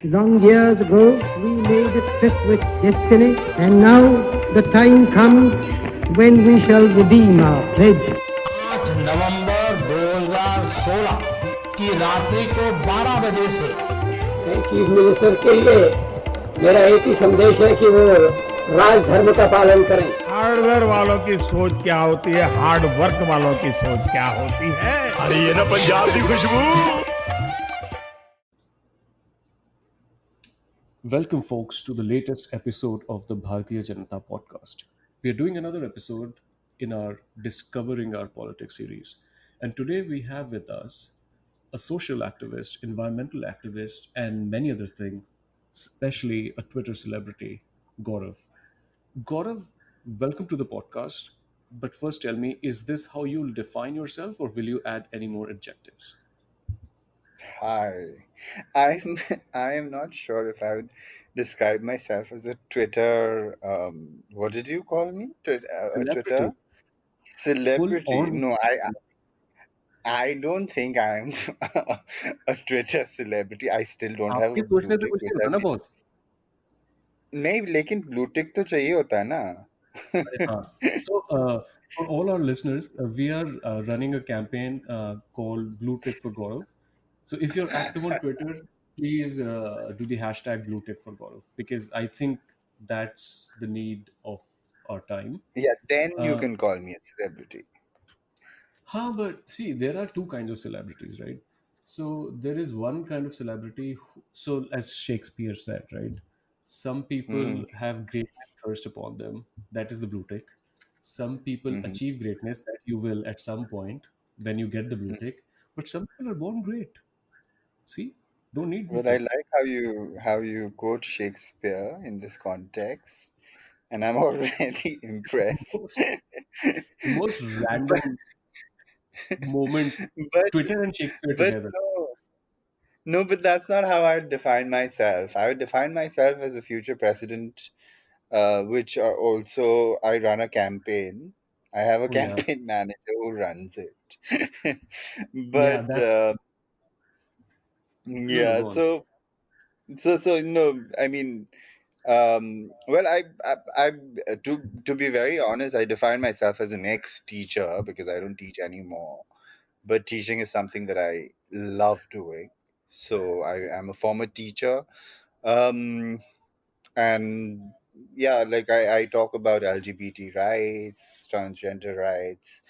Long years ago, we made a trip with destiny, and now the time comes when we shall redeem our pledge. 8 नवंबर 2016 की रात्रि को 12 बजे से chief minister के लिए मेरा एक ही संदेश है कि वो राजधर्म का पालन करें। हार्डवेयर वालों की सोच क्या होती है, हार्ड वर्क वालों की सोच क्या होती है। अरे ये ना पंजाब की खुशबू। Welcome, folks, to the latest episode of the Bharatiya Janata podcast. We are doing another episode in our Discovering Our Politics series. And today we have with us a social activist, environmental activist, and many other things, especially a Twitter celebrity, Gaurav. Gaurav, welcome to the podcast. But first, tell me, is this how you'll define yourself, or will you add any more adjectives? Hi. I'm I'm not sure if I would describe myself as a Twitter what did you call me? A Twitter Celebrity, full celebrity. on No, I celebrity. I don't think I'm a Twitter celebrity. I still don't have आपके a blue सोचने से tick, कुछ which नहीं होगा I ना, mean, boss. नहीं लेकिन blue tick तो चाहिए होता है ना। So, for all our listeners, we are running a campaign called Blue Tick for Gaurav. So, if you're active on Twitter, please do the hashtag Blue Tick for Gaurav, because I think that's the need of our time. Yeah, then you Uh, can call me a celebrity. but see, there are two kinds of celebrities, right? So there is one kind of celebrity. So as Shakespeare said, right? Some Hmm. people have greatness thirst upon them. That is the blue tick. Some people Hmm. achieve greatness that you will at some point when you get the blue tick. But some people are born great. See, don't need blue Well, I tick. like how you quote Shakespeare in this context, and I'm already impressed. Most, the most but random moment. but Twitter and Shakespeare but together. no, but that's not how I would define myself. I would define myself as a future president, which are also I run a campaign. I have a Oh yeah, campaign manager who runs it. yeah. But That's no yeah, go on. so no, I mean, well, to be very honest, I define myself as an ex-teacher because I don't teach anymore. But teaching is something that I love doing. So I am a former teacher. Um, and yeah, like I talk about LGBT rights, transgender rights,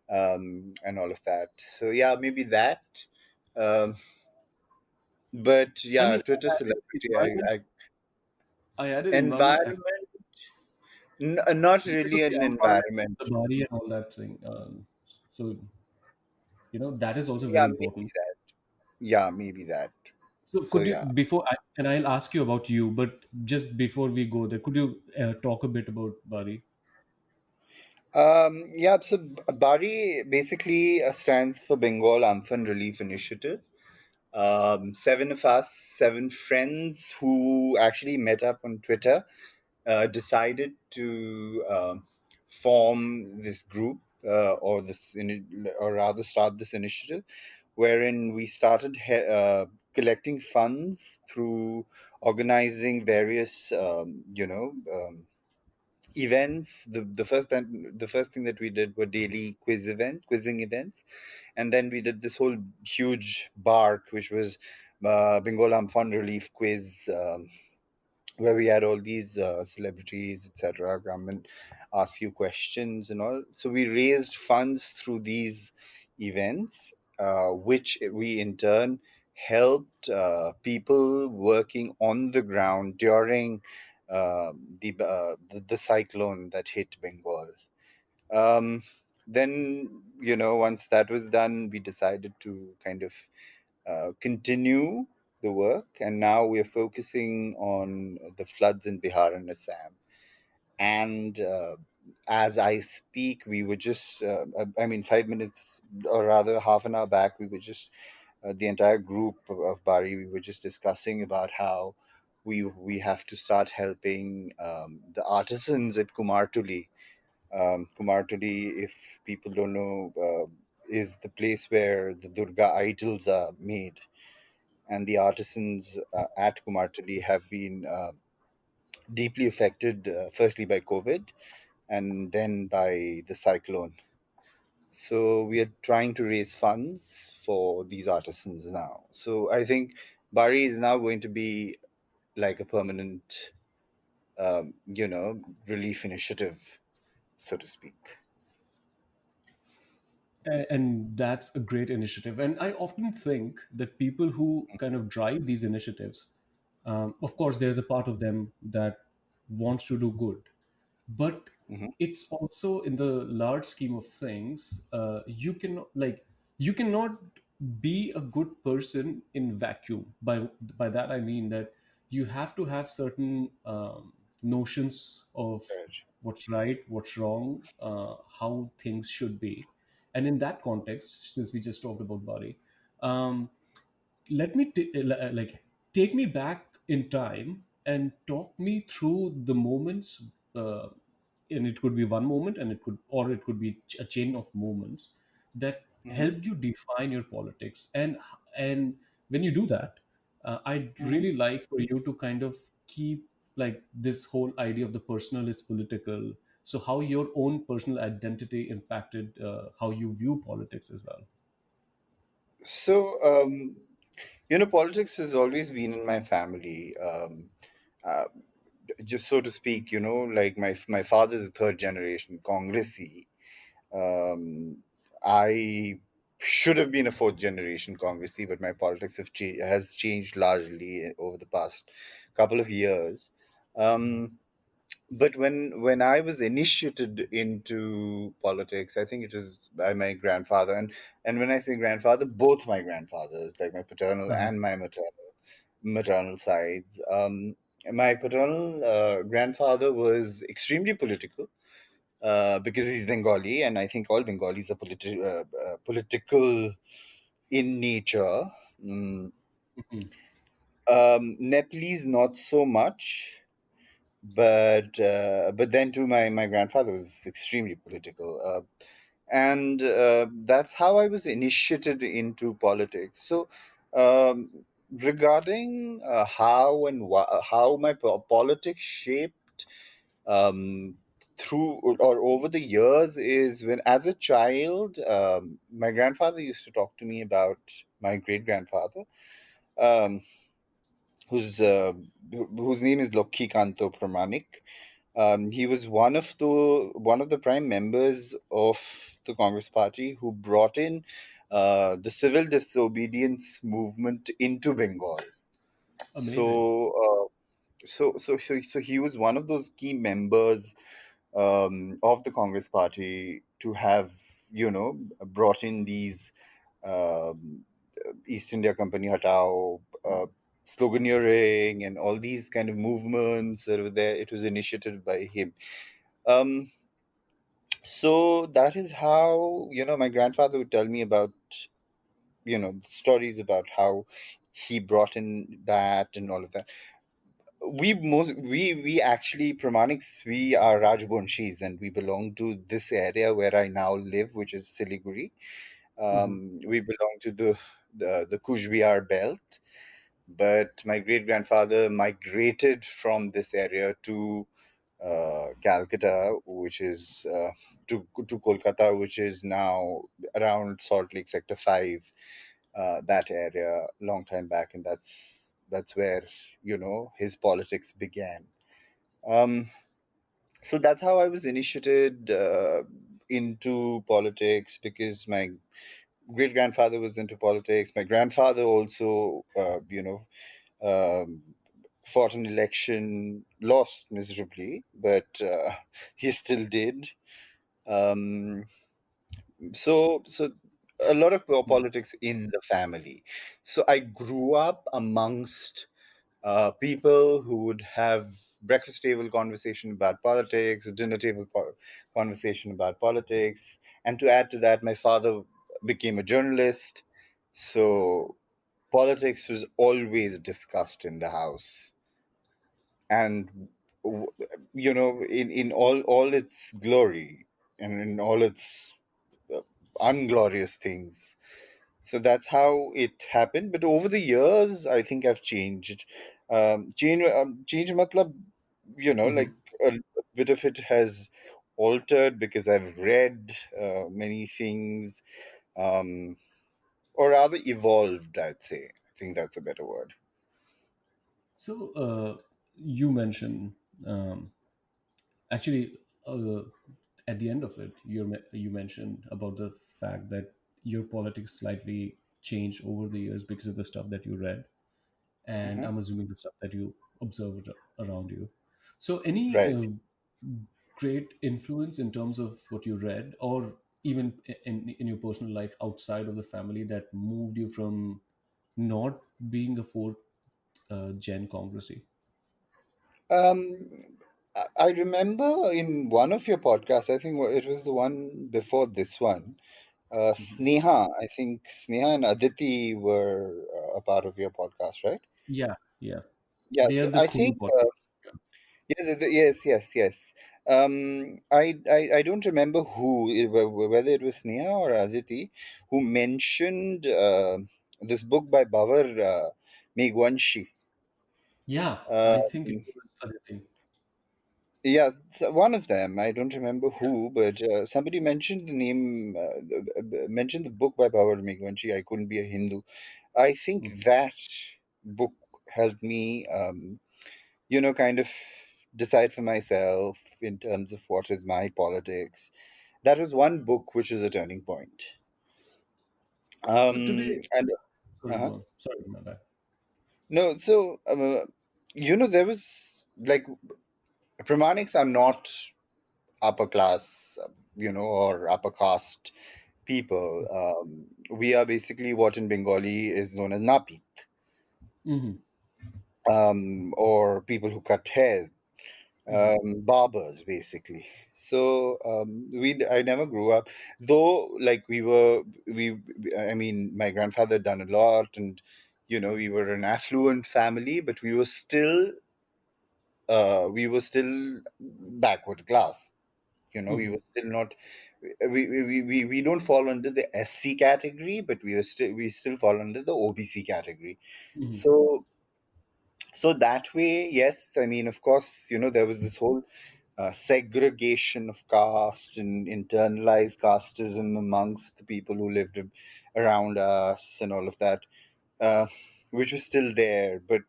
and all of that. So yeah, maybe that. Um, but I yeah, mean, Twitter celebrity, I added environment environment, not because really of the an environment, environment. the body, and all that thing. So that is also very Yeah, maybe important. that. Yeah, maybe that. So So could you yeah. and I'll ask you about you, but just before we go there, could you talk a bit about Bari? Yeah, so Bari basically stands for Bengal Amphan Relief Initiative. Seven of us, seven friends who actually met up on Twitter, decided to form this group or rather start this initiative, wherein we started collecting funds through organizing various, events. The first thing that we did were daily quizzing events, and then we did this whole huge bark, which was Bengolam Fund Relief Quiz, where we had all these celebrities, etc., come and ask you questions and all. So we raised funds through these events, which we in turn helped people working on the ground during the cyclone that hit Bengal. Um, then, once that was done, we decided to kind of continue the work, and now we're focusing on the floods in Bihar and Assam. And as I speak, we were just, I mean, 5 minutes or rather half an hour back, we were just, the entire group of Bari, we were just discussing about how we have to start helping the artisans at Kumartuli. Kumartuli, if people don't know, is the place where the Durga idols are made. and the artisans at Kumartuli have been deeply affected, firstly by COVID and then by the cyclone. So we are trying to raise funds for these artisans now. So I think Bari is now going to be like a permanent, relief initiative, so to speak. And that's a great initiative. And I often think that people who kind of drive these initiatives, of course, there's a part of them that wants to do good, but Hmm. it's also in the large scheme of things, you cannot be a good person in vacuum. By that I mean that you have to have certain notions of Right. what's right, what's wrong, how things should be. And in that context, since we just talked about Bari, um, let me take me back in time and talk me through the moments, uh, and it could be one moment, and it could be a chain of moments that Hmm. helped you define your politics. And when you do that, I'd Hmm. really like for you to kind of keep like this whole idea of the personal is political, so how your own personal identity impacted how you view politics as well. So, politics has always been in my family. Uh, just so to speak, like my father's a third generation Congressee. Um, I should have been a fourth generation Congressee, but my politics has changed largely over the past couple of years. Um, but when I was initiated into politics, I think it was by my grandfather, and when I say grandfather, both my grandfathers, like my paternal Right. and my maternal sides. My paternal grandfather was extremely political because he's Bengali, and I think all Bengalis are political in nature. Mm. Mhm. Nepalese, not so much, but then too, my grandfather was extremely political, and that's how I was initiated into politics. So, regarding how my politics shaped um, through or over the years is when, as a child, my grandfather used to talk to me about my great grandfather, um, whose uh, whose name is Lokhi Kanto Pramanik. He was one of the prime members of the Congress Party who brought in the civil disobedience movement into Bengal. Amazing. So he was one of those key members of the Congress Party to have brought in these um, East India Company Hatao, sloganeering, and all these kind of movements that were there. It was initiated by him. Um, so that is how my grandfather would tell me about stories about how he brought in that and all of that. We actually Pramaniks, we are Rajbanshis, and we belong to this area where I now live, which is Siliguri. Mhm. We belong to the Kuch Bihar belt, but my great grandfather migrated from this area to Calcutta, which is to Kolkata, which is now around Salt Lake Sector 5, that area, long time back, and that's where his politics began. Um, so that's how I was initiated into politics, because my great grandfather was into politics. My grandfather also, um, fought an election, lost miserably, but he still did. Um, so a lot of politics in the family. So I grew up amongst people who would have breakfast table conversation about politics, dinner table conversation about politics, and to add to that, my father became a journalist, so politics was always discussed in the house, and w- in all its glory and in all its uh, unglorious things. So that's how it happened. But over the years, I think I've changed. Change matlab, Hmm. like a bit of it has altered because I've read many things, um, or rather evolved, I'd say. I think that's a better word. So you mentioned, actually, at the end of it, you mentioned about the fact that your politics slightly changed over the years because of the stuff that you read, and Hmm. I'm assuming the stuff that you observed around you. So, any Right. great influence in terms of what you read, or even in your personal life outside of the family, that moved you from not being a fourth gen congressy? I remember in one of your podcasts, I think it was the one before this one, Sneha, I think Sneha and Aditi were a part of your podcast, right? Yeah, yeah. Yeah, They are so the I cool think podcast. Yeah. yes. I don't remember whether it was Sneha or Aditi who mentioned this book by Babar Megwanshi. Yeah, I think it Um, was other thing. yeah, so one of them. I don't remember who, but somebody mentioned the name, mentioned the book by Babar Megwanshi. I couldn't be a Hindu. I think Mhm. that book helped me, kind of decide for myself in terms of what is my politics. That was one book which was a turning point. So today, And sorry, uh go on. Sorry, my bad. no, so there was like Pramanics are not upper class, or upper caste people. We are basically what in Bengali is known as Napi, Hmm. or people who cut hair, Hmm. barbers basically. So I never grew up, though. Like I mean, my grandfather had done a lot, and we were an affluent family, but we were still backward class. We Hmm. were still not. We don't fall under the SC category, but we still fall under the OBC category. Hmm. So that way, yes. I mean, of course, there was this whole segregation of caste and internalized casteism amongst the people who lived around us and all of that, uh, which was still there. But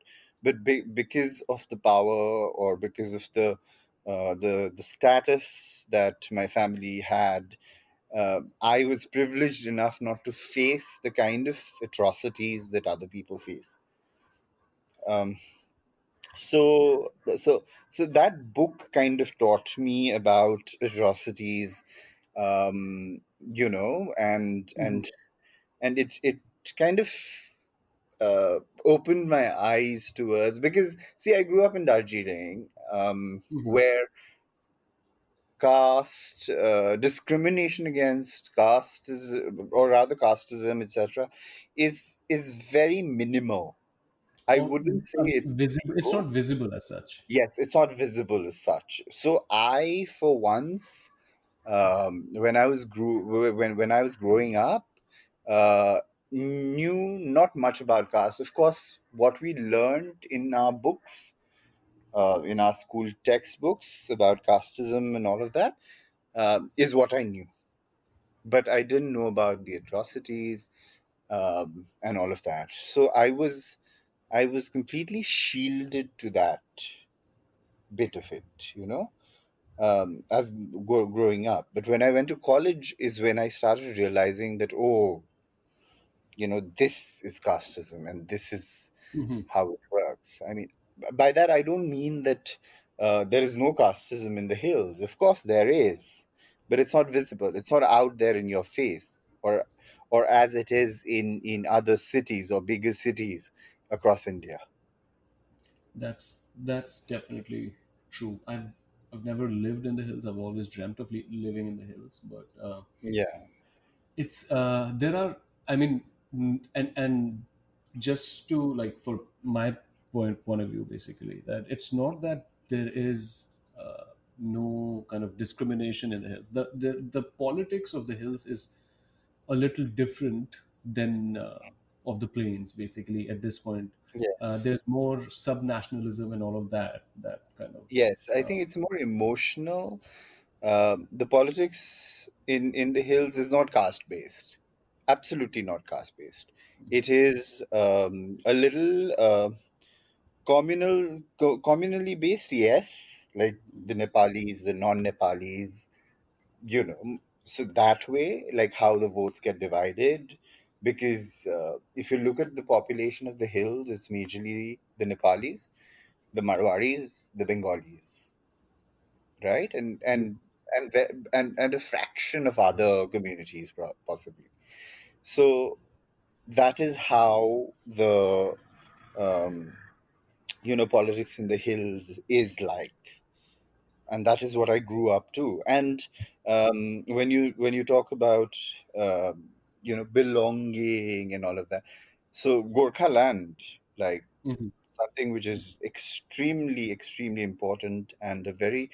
because of the power, or because of the status that my family had, I was privileged enough not to face the kind of atrocities that other people face. Um, so that book kind of taught me about atrocities, Hmm. and it kind of opened my eyes towards, because see, I grew up in Darjeeling, Hmm. where caste discrimination against caste is, or rather casteism, etc., is very minimal. I Or wouldn't say it's visible. It's zero. not visible as such. Yes, it's not visible as such. So I, for once, when I was growing up, uh, knew not much about caste. Of course, what we learned in our books, in our school textbooks about casteism and all of that, is what I knew. But I didn't know about the atrocities, and all of that. So I was completely shielded to that bit of it. As growing up. But when I went to college is when I started realizing that, oh, this is casteism and this is Hmm. how it works. I mean, by that I don't mean that there is no casteism in the hills. Of course there is, but it's not visible. It's not out there in your face, or as it is in other cities or bigger cities across India. That's definitely true. I've never lived in the hills. I've always dreamt of living in the hills, but Yeah. it's there are, I mean, and just to, like, for my point of view, basically, that it's not that there is no kind of discrimination in the hills. The politics of the hills is a little different than of the plains. Basically, at this point, Yes. there's more subnationalism and all of that. That kind of. Yes, I think it's more emotional. The politics in the hills is not caste based. Absolutely not caste based. It is a little communally based. Yes, like the Nepalis, the non-Nepalis, so that way, like how the votes get divided. Because if you look at the population of the hills, it's majorly the Nepalis, the Marwaris, the Bengalis, right? And a fraction of other communities, possibly. So that is how the um, politics in the hills is like, and that is what I grew up to. And when you talk about belonging and all of that, so Gorkha land, like Mhm. something which is extremely, extremely important and a very,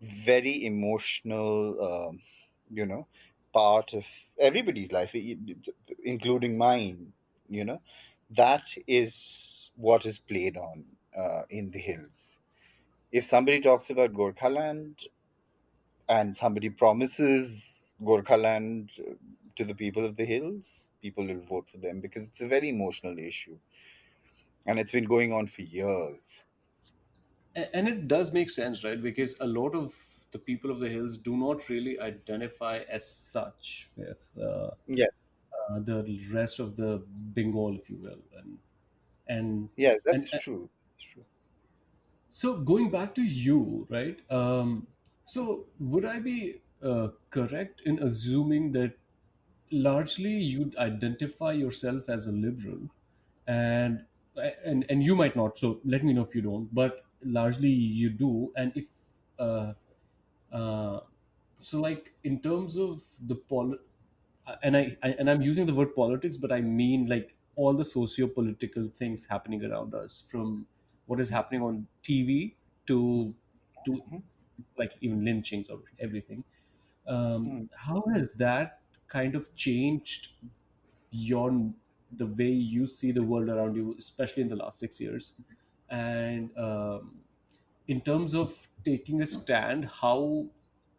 very emotional, you know, part of everybody's life, including mine. You know, that is what is played on in the hills. If somebody talks about Gorkhaland and somebody promises Gorkhaland to the people of the hills, people will vote for them because it's a very emotional issue and it's been going on for years. And it does make sense, right? Because a lot of the people of the hills do not really identify as such with Yeah, the rest of the Bengal, if you will, and yeah, and that's true. That's true. so going back to you, right? So would I be correct in assuming that largely you'd identify yourself as a liberal, and and you might not. So let me know if you don't. But largely you do, and if uh, so, like in terms of the and I'm using the word politics, but I mean like all the socio-political things happening around us, from what is happening on TV to Mhm. like even lynchings or everything. Hmm. How has that kind of changed your the way you see the world around you, especially in the last 6 years? And in terms of taking a stand, how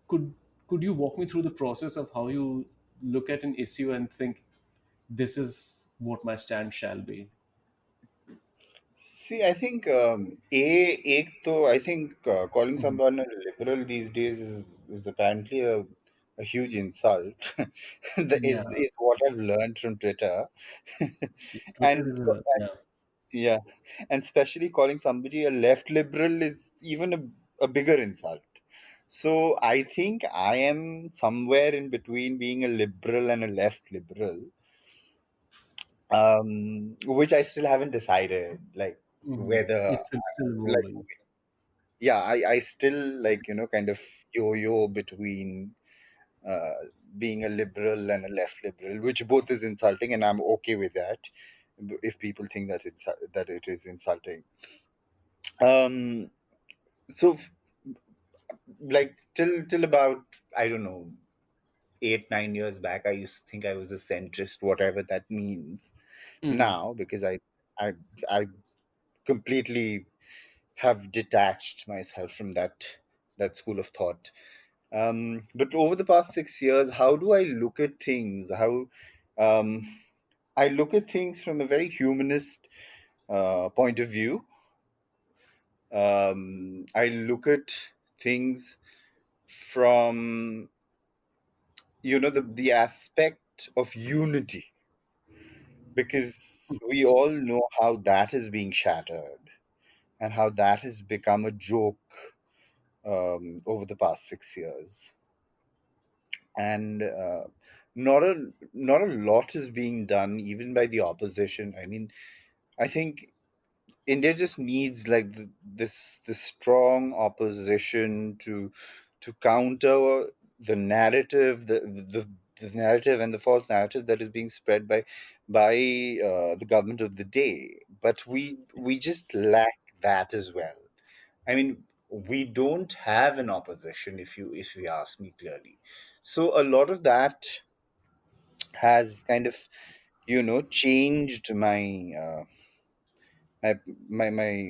could could you walk me through the process of how you look at an issue and think this is what my stand shall be? See, I think I think calling Mhm. someone a liberal these days is apparently a huge insult. That is Yeah, is what I've learned from Twitter, Twitter and is a yeah. yeah, and especially calling somebody a left liberal is even a bigger insult. So I think I am somewhere in between being a liberal and a left liberal, which I still haven't decided, like whether It's still like evolving. yeah, I still like kind of yo-yo between uh, being a liberal and a left liberal, which both is insulting, and I'm okay with that if people think that it is insulting. Um, so like till about, I don't know, 8 9 years back, I used to think I was a centrist, whatever that means Mhm. now, because I I completely have detached myself from that school of thought. But over the past 6 years, how do I look at things? How um, I look at things from a very humanist point of view. I look at things from the aspect of unity, because we all know how that is being shattered and how that has become a joke over the past 6 years. And not a lot is being done even by the opposition. I mean, I think India just needs like this strong opposition to counter the narrative, the narrative and the false narrative that is being spread by the government of the day. But we just lack that as well. I mean, we don't have an opposition, if you ask me clearly. So a lot of that has kind of changed my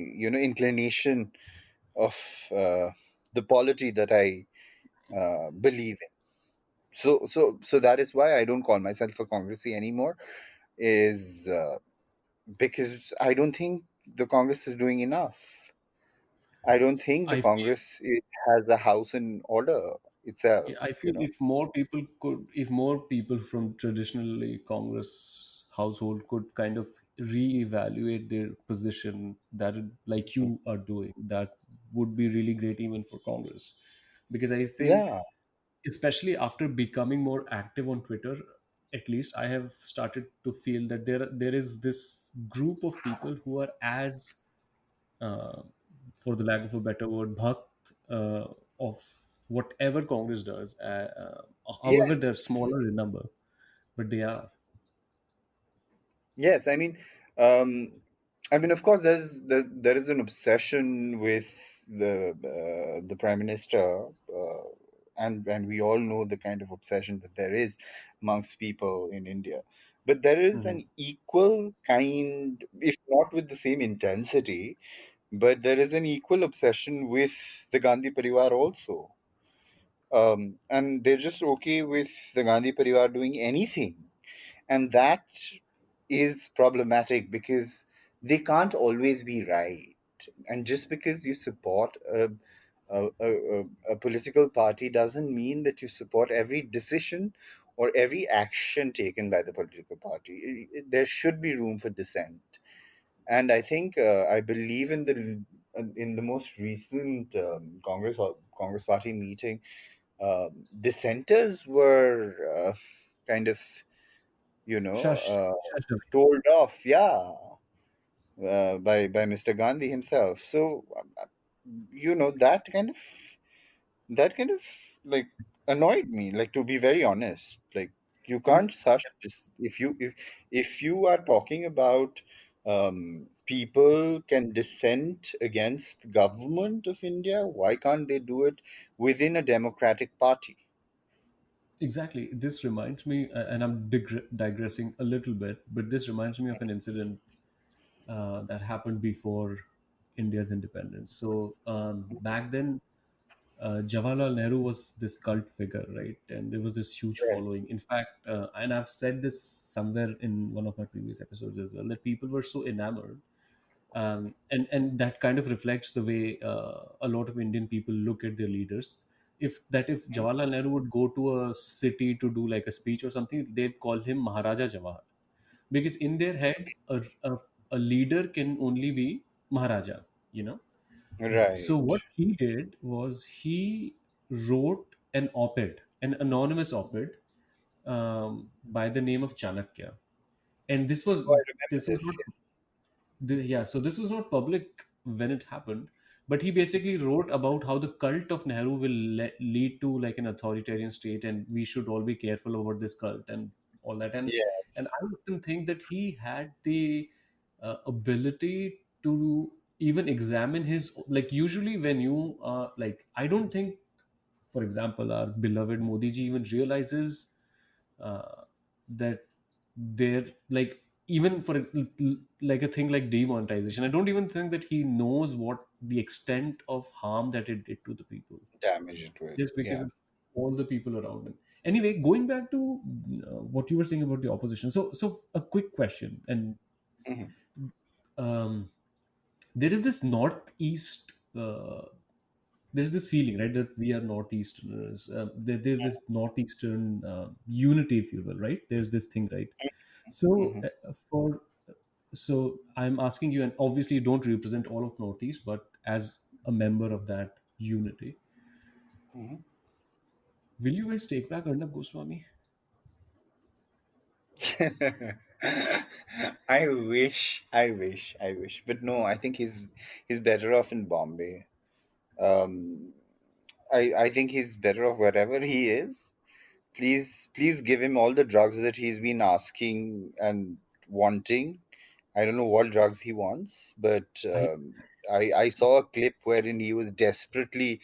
inclination of the polity that I believe in. So that is why I don't call myself a Congressy anymore. Is because I don't think the Congress is doing enough. I don't think the I feel Congress has a house in order Yeah, itself. I feel if more people from traditionally Congress household could kind of reevaluate their position, like you are doing, that would be really great even for Congress. Because I think, Yeah. especially after becoming more active on Twitter, at least I have started to feel that there is this group of people who are as uh, for the lack of a better word, bhakt of whatever Congress does, however they're Yes. smaller in number, but they are. Yes, um, of course, there is an obsession with the prime minister, and we all know the kind of obsession that there is amongst people in India. But there is Mhm. an equal kind, if not with the same intensity, but there is an equal obsession with the Gandhi Parivar also. And they're just okay with the Gandhi Parivar doing anything. And that is problematic because they can't always be right. And just because you support a political party doesn't mean that you support every decision or every action taken by the political party. There should be room for dissent. And I think I believe in the most recent Congress party meeting, dissenters were kind of Shush, shush away. told off, yeah, by Mr. Gandhi himself. So that kind of like annoyed me. Like, to be very honest, like, you Um, can't such just if you are talking about people can dissent against government of India, why can't they do it within a democratic party? exactly. This reminds me, and I'm digressing a little bit, but this reminds me of an incident that happened before India's independence. So back then, Jawaharlal Nehru was this cult figure, right? And there was this huge Right. following. In fact, and I've said this somewhere in one of my previous episodes as well, that people were so enamored, and that kind of reflects the way a lot of Indian people look at their leaders. If Jawaharlal Nehru would go to a city to do like a speech or something, they'd call him Maharaja Jawahar, because in their head, a leader can only be Maharaja, you know. So Right. what he did was he wrote an op-ed, an anonymous op-ed, by the name of Chanakya, and Oh, I remember this was this. not Yes. yeah, so this was not public when it happened, but he basically wrote about how the cult of Nehru will lead to like an authoritarian state, and we should all be careful about this cult and all that. And Yes. I often think that he had the ability to even examine his, like, usually when you like, I don't think, for example, our beloved Modi ji even realizes that they're like, even for like a thing like demonetization, I don't even think that he knows what the extent of harm that it did to the people, Damage it will. just because Yeah. of all the people around him. Anyway, going back to what you were saying about the opposition, so a quick question. And Mhm. um, there is this northeast there's this feeling, right, that we are northeasterners. There's this northeastern unity, if you will, right? There's this thing, right? So Mhm. for so I'm asking you, and obviously you don't represent all of northeast, but as a member of that unity, Mhm. will you guys take back Arnab Goswami? I wish, but no. I think he's better off in Bombay. Um, I think he's better off wherever he is. Please give him all the drugs that he's been asking and wanting. I don't know what drugs he wants, but I I saw a clip wherein he was desperately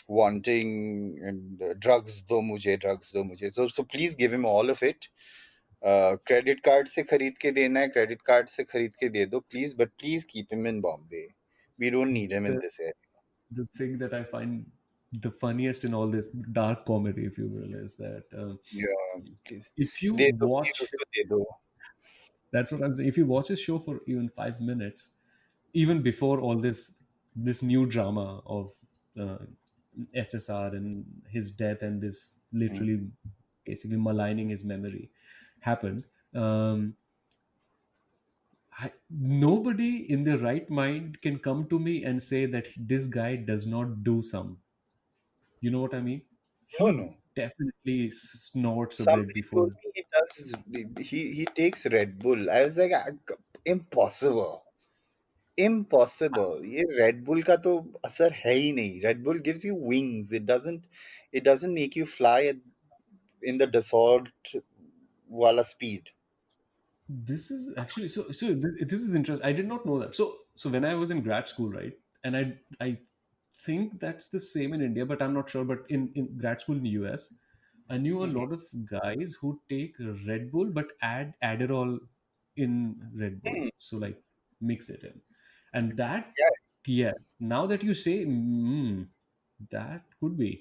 wanting and drugs do mujhe. So please give him all of it. Credit card से खरीद के देना है, credit card से खरीद के दे दो please, but please keep him in Bombay. We don't need him in the this area. the thing that I find the funniest in all this dark comedy, if you will, is that Yeah, please. if you दे दो please, watch, उसको दे दो. that's what I'm saying. If you watch a show for even 5 minutes, even before all this new drama of SSR and his death and this literally basically maligning his memory happened. Nobody in their right mind can come to me and say that this guy does not do some. You know what I mean? No, He no. definitely snorts a bit Somebody told before. me he does. He takes Red Bull. I was like, impossible. Impossible. ये Red Bull का तो असर है ही नहीं. Red Bull gives you wings. It doesn't make you fly in the Dassault wala speed. This is actually this is interesting. I did not know that. So when I was in grad school, right, and I think that's the same in India, but I'm not sure. But in grad school in the US, I knew a lot of guys who take Red Bull but add Adderall in Red Bull. So like mix it in, and that, Yeah. yes. Now that you say, that could be,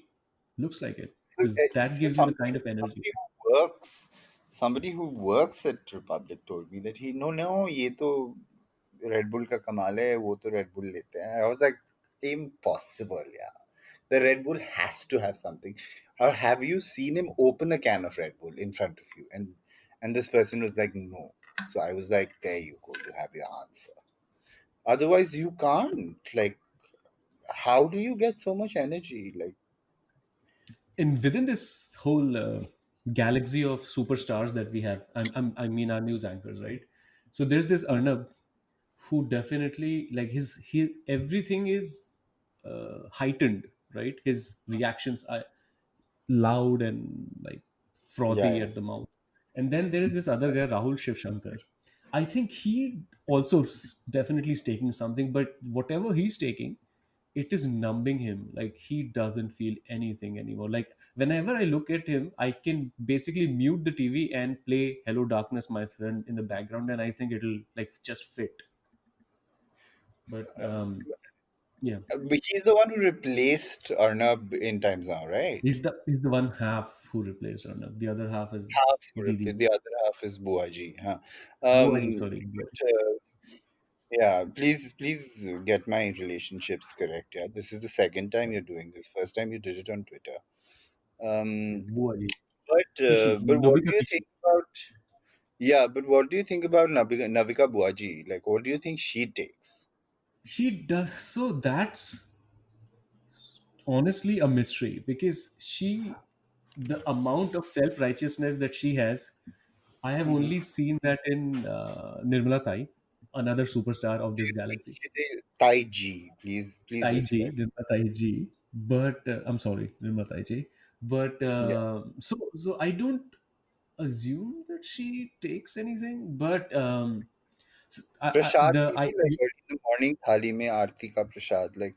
looks like it, So, because that so gives you the kind of energy. somebody who works at Republic told me that he no ये तो Red Bull का कमाल है, वो तो Red Bull लेते हैं. I was like, impossible, yeah. The Red Bull has to have something. Or have you seen him open a can of Red Bull in front of you? And this person was like, no. So I was like, there you go, you have your answer. Otherwise, you can't. Like, how do you get so much energy? Like, And within this whole galaxy of superstars that we have, I mean our news anchors, right? So there's this Arnab who definitely, like, he everything is heightened, right? His reactions are loud and like yeah, frothy yeah. at the mouth. And then there is this other guy, Rahul Shivshankar. I think he also definitely is taking something, but whatever he's taking, it is numbing him. Like he doesn't feel anything anymore. Like whenever I look at him, I can basically mute the TV and play "Hello Darkness, My Friend" in the background, and I think it'll like just fit. But yeah, But he's the one who replaced Arnab in Times Now, right? he's the one half who replaced Arnav. The other half is Half who Didi. replaced, the other half is Buaji. Huh? Buaji, sorry. Buaji. Yeah, please get my relationships correct. Yeah, this is the second time you're doing this. First time you did it on Twitter. Yeah, Um, Buaji. but what Nobika do you Pishi. think about? Yeah, but what do you think about Navika Buaji? Like, what do you think she takes? He does, so that's honestly a mystery because the amount of self righteousness that she has, I have only seen that in Nirmala Tai, another superstar of this galaxy. Tai Ji, please Taiji, respect. Nirmala Taiji, but I'm sorry, Nirmala Taiji. But Yeah, so I don't assume that she takes anything, but Prasad the भी I थी, like early in the morning थाली में आरती का प्रसाद, like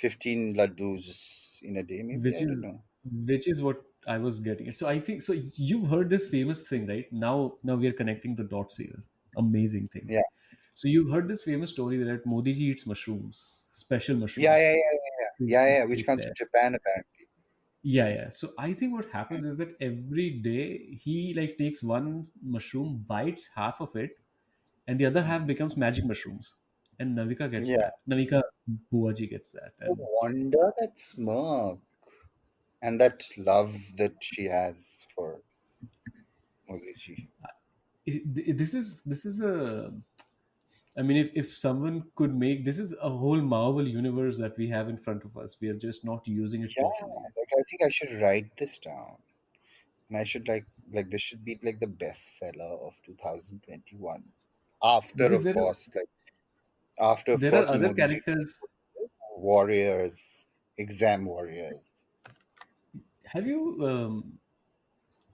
15 laddus in a day, maybe, which I don't is know. which is what I was getting at. So I think so. You've heard this famous thing, right? Now we are connecting the dots here. Amazing thing. Yeah, So you've heard this famous story that Modi ji eats mushrooms, special yeah, yeah, mushrooms. yeah, yeah, yeah, If, yeah, if, yeah, which if comes from that. Japan apparently. Yeah, yeah. So I think what happens is that every day he like takes one mushroom, bites half of it, and the other half becomes magic mushrooms. And Navika gets Yeah, that. Navika Buaji gets that. no And wonder that smirk and that love that she has for Modi ji. this is a, I mean, if someone could make, this is a whole Marvel universe that we have in front of us. We are just not using it Yeah, properly. like I think I should write this down. And I should like this should be like the bestseller of 2021. After, Because of course, there are other Modi ji, characters. warriors, exam warriors. Have you?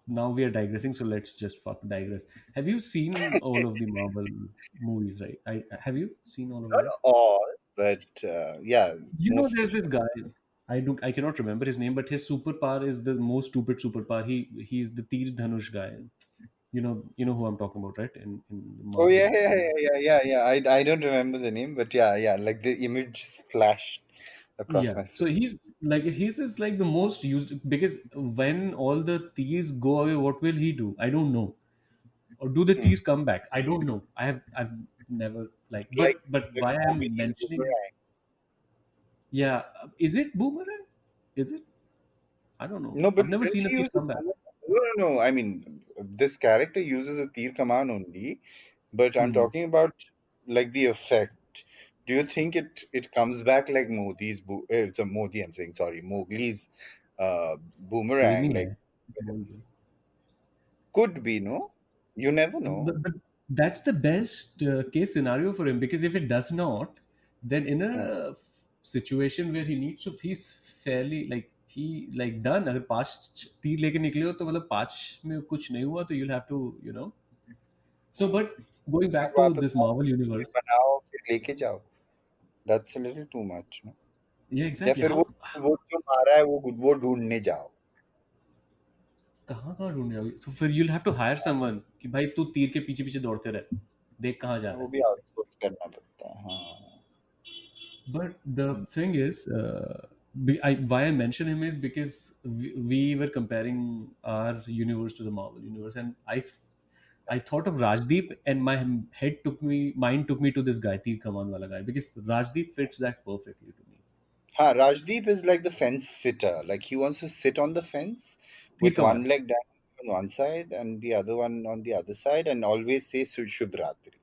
Now we are digressing, so let's just fuck digress. Have you seen all of the Marvel movies? Right? Have you seen all of Not them? all, but yeah, You know, most there's of this them. guy. I cannot remember his name, but his superpower is the most stupid superpower. He's the Tir Dhanush guy. You know who I'm talking about, right? In the Oh Marvel yeah, yeah, universe. yeah, yeah, yeah, yeah. I don't remember the name, but yeah, yeah. Like the image flashed across Yeah, my so face. he's is like the most used, because when all the thieves go away, what will he do? I don't know. Or do the Hmm. thieves come back? I don't know. I've never like, Like but like why I'm Movies mentioning? Boomerang. Yeah, is it Boomerang? Is it? I don't know. No, but I've never didn't seen a he thief use a come back. boomerang? No, no, no. I mean, this character uses a tir kaman only, but I'm Hmm. talking about like the effect. Do you think it comes back like it's a Modi? I'm saying sorry, Mowgli's boomerang. Flaming Like hai. बोल रहे. could be no. You never know. But that's the best case scenario for him, because if it does not, then in Hmm. a situation where he needs to, he's fairly like he like done. अगर पांच तीर लेके निकले हो तो मतलब पांच में कुछ नहीं हुआ तो you'll have to, so but going और back to वापस this आओ, Marvel फिर universe. बनाओ, फिर लेके जाओ. That's a little too much, no? Yeah, या exactly. फिर How वो जो मारा है वो ढूंढने जाओ. कहाँ कहाँ ढूंढने होगी, तो फिर you'll have to hire someone कि भाई तू तीर के पीछे पीछे दौड़ते रहे, देख कहाँ जा रहा वो है भी तीर. आउटसोर्स करना पड़ता है. हाँ. But the thing is, why I mention him is because we were comparing our universe to the Marvel universe, and I thought of Rajdeep, and my mind took me to this guy, Tir Kaman wala guy, because Rajdeep fits that perfectly to me. Ha, Rajdeep is like the fence sitter. Like he wants to sit on the fence Tir with one Kaman. leg down on one side and the other one on the other side and always say Shubh Ratri.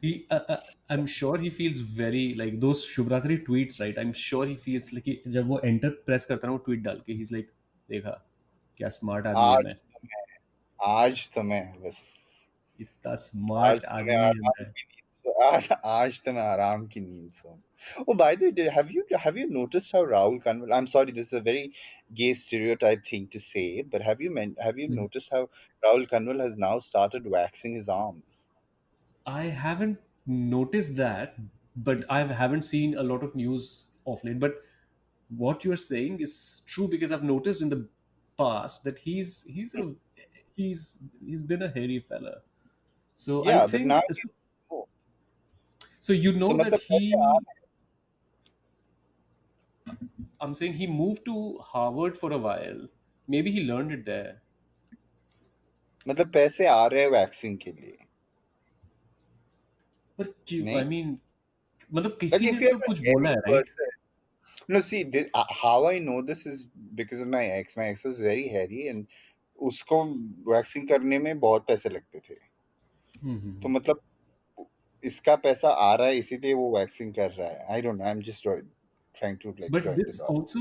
He, I'm sure he feels very like those Shubhratri tweets, right? I'm sure he feels like जब वो enter press करता है ना वो tweet डाल के, he's like, देखा क्या smart आदमी हूँ मैं, आज तो मैं आज तो मैं बस इतना आज smart तो मैं आदमी है आराम मैं. की नींद सो आज तो मैं आराम की नींद सो. Oh, by the way, have you noticed how Rahul Kanwal? I'm sorry, this is a very gay stereotype thing to say, but have you noticed how Rahul Kanwal has now started waxing his arms? I haven't noticed that, but I haven't seen a lot of news of late. But what you're saying is true, because I've noticed in the past that he's been a hairy fella. So I Yeah, but now think so, he's oh, so you so know that मतलब पैसे आ he. I'm saying he moved to Harvard for a while. Maybe he learned it there. मतलब पैसे आ रहे हैं vaccine के लिए. But I नहीं. mean, मतलब But किसी if ने you're तो a कुछ बोला heavy है, right? person, no, see, how I know this is because of my ex. My ex was very hairy and उसको वैक्सीन करने में बहुत पैसे लगते थे. तो मतलब इसका पैसा आ रहा है इसीलिए वो वैक्सीन कर रहा है. I don't know. I'm just trying to like But join the this dots. also,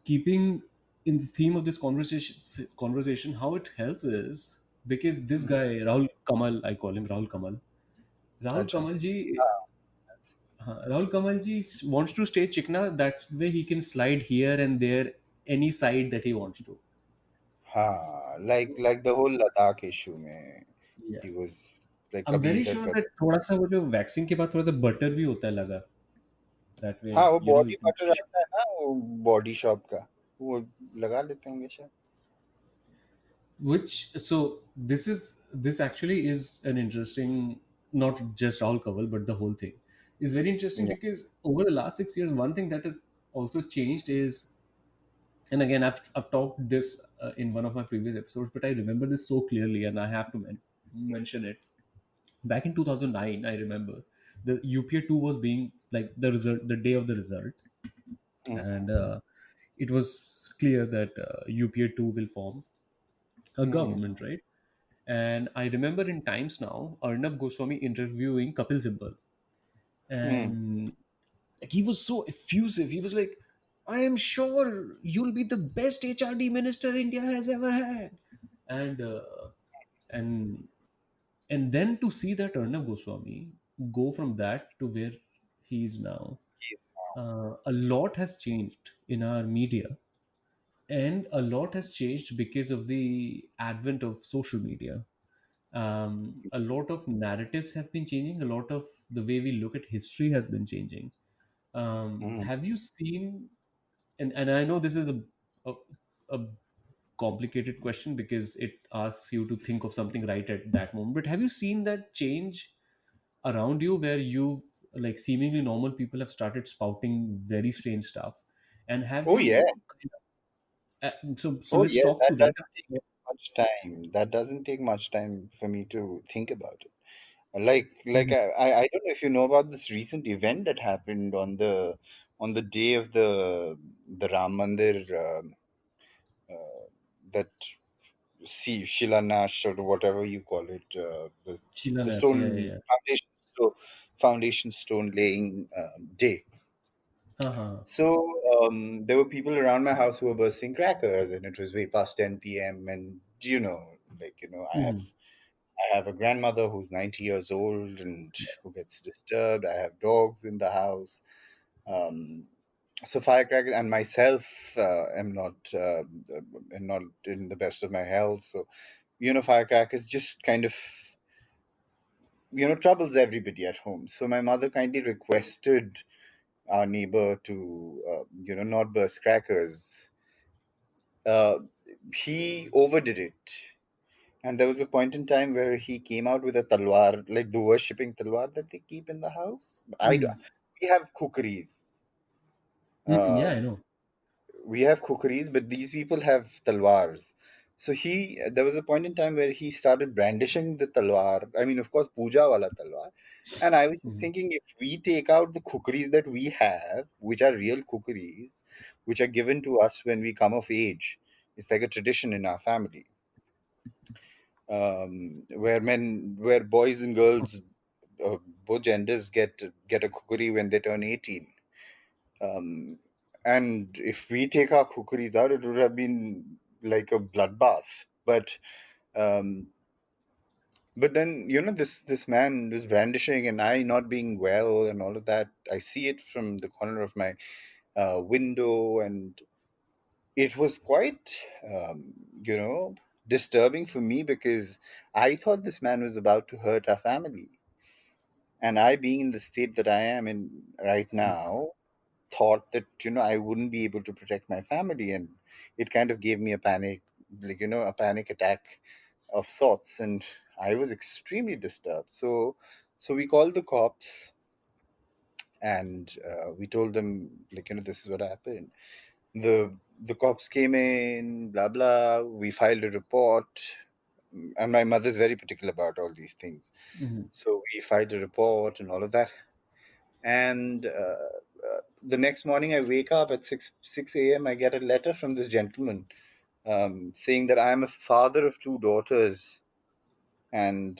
keeping in the theme of this conversation, how it helps is because this Mhm. guy Rahul Kamal, I call him Rahul Kamal. Rahul अच्छा. Kamal ji, हाँ. Rahul Kamal ji wants to stay chikna. That way he can slide here and there, any side that he wants to. हाँ. Like the whole Ladakh issue में Yeah, he was like I'm कभी very इधर sure कभी. that थोड़ा सा वो जो vaccine के बाद थोड़ा सा बटर भी होता है लगा. That way, हाँ, वो you बॉडी can. बटर आता है ना वो बॉडी शॉप का वो लगा लेते होंगे शायद. Which so this actually is an interesting, not just Rahul Kaval but the whole thing is very interesting, Yeah. because over the last 6 years one thing that has also changed is, and again I've talked this in one of my previous episodes, but I remember this so clearly and I have to mention it. Back in 2009, I remember the UPA 2 was being like the result, the day of the result, Mm-hmm. and it was clear that UPA 2 will form a government, right? And I remember in Times Now, Arnab Goswami interviewing Kapil Sibal, Mm-hmm. and like he was so effusive. He was like, "I am sure you'll be the best HRD minister India has ever had," and and and then to see that Arnab Goswami go from that to where he is now, a lot has changed in our media, and a lot has changed because of the advent of social media. A lot of narratives have been changing. A lot of the way we look at history has been changing. Mm-hmm. Have you seen? And I know this is a complicated question because it asks you to think of something right at that moment. But have you seen that change around you where you've like seemingly normal people have started spouting very strange stuff? And have Oh yeah, you so oh let's yeah. talk That through that. doesn't take much time. That doesn't take much time for me to think about it. Like Mhm. I don't know if you know about this recent event that happened on the day of the Ram Mandir, that see Shilanash or whatever you call it, the Shilanas, yeah, yeah, stone yeah. foundation stone laying day. Uh-huh. So there were people around my house who were bursting crackers, and it was way past 10 p.m. And Hmm. I have a grandmother who's 90 years old and who gets disturbed. I have dogs in the house. Um, so firecrackers and myself am not in the best of my health. So firecrackers just kind of troubles everybody at home. So my mother kindly requested our neighbor to not burst crackers. Uh, he overdid it. And there was a point in time where he came out with a talwar, like the worshipping talwar that they keep in the house. Hmm. We have kukris. Yeah, Uh, I know. we have kukris, but these people have talwars. So there was a point in time where he started brandishing the talwar. I mean, of course, puja wala talwar. And I was just Mhm. thinking, if we take out the kukris that we have, which are real kukris, which are given to us when we come of age, it's like a tradition in our family, where boys and girls, uh, both genders, get a kukri when they turn 18. Um, and if we take our kukris out, it would have been like a bloodbath. Um, but then this man was brandishing, and I not being well, and all of that. I see it from the corner of my window, and it was quite disturbing for me because I thought this man was about to hurt our family, and I, being in the state that I am in right now, thought that I wouldn't be able to protect my family, and it kind of gave me a panic, like a panic attack of sorts, and I was extremely disturbed. So we called the cops, and we told them, like, this is what happened. The cops came in, blah blah. We filed a report, and my mother's very particular about all these things. Mhm. So we filed a report and all of that. And the next morning, I wake up at 6 a.m. I get a letter from this gentleman, saying that I am a father of two daughters, and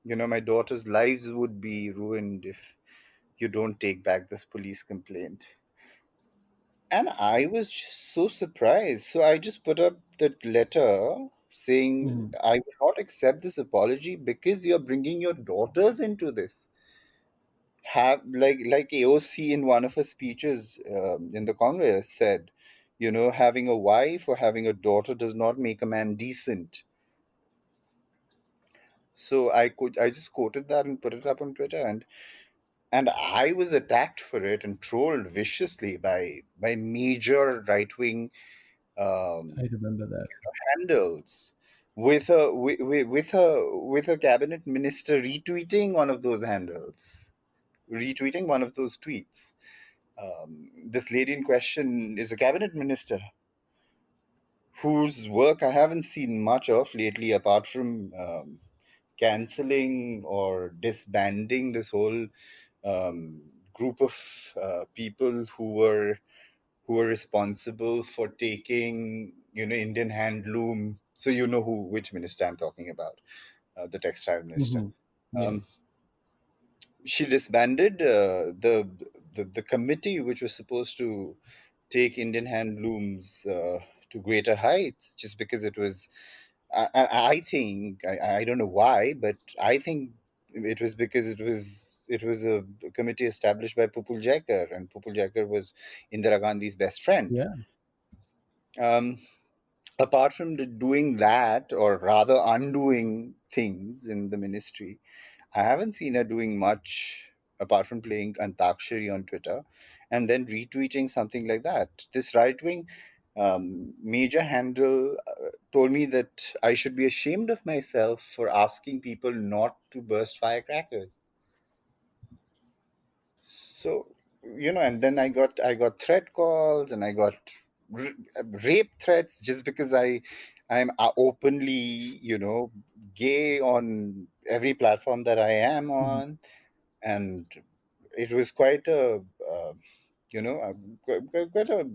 my daughters' lives would be ruined if you don't take back this police complaint. And I was just so surprised. So I just put up that letter saying Mhm. I will not accept this apology because you're bringing your daughters into this. Have like AOC in one of her speeches in the Congress said, having a wife or having a daughter does not make a man decent. So I just quoted that and put it up on Twitter, and I was attacked for it and trolled viciously by major right wing I um, remember that. handles, with a cabinet minister retweeting one of those handles, retweeting one of those tweets. This lady in question is a cabinet minister whose work I haven't seen much of lately, apart from canceling or disbanding this whole group of people who were responsible for taking Indian handloom. So you know which minister I'm talking about, the textile minister. Mhm. Yeah. Um, she disbanded the committee which was supposed to take Indian handlooms to greater heights, just because it was. I think I don't know why, but I think it was because it was a committee established by Pupul Jaikar, and Pupul Jaikar was Indira Gandhi's best friend. Yeah. Um, Apart from doing that, or rather undoing things in the ministry, I haven't seen her doing much apart from playing Antakshari on Twitter and then retweeting something like that. This right wing Major Handel told me that I should be ashamed of myself for asking people not to burst firecrackers. So, and then I got threat calls, and I got rape threats just because I'm openly, gay on every platform that I am Mhm. on. And it was quite a quite a,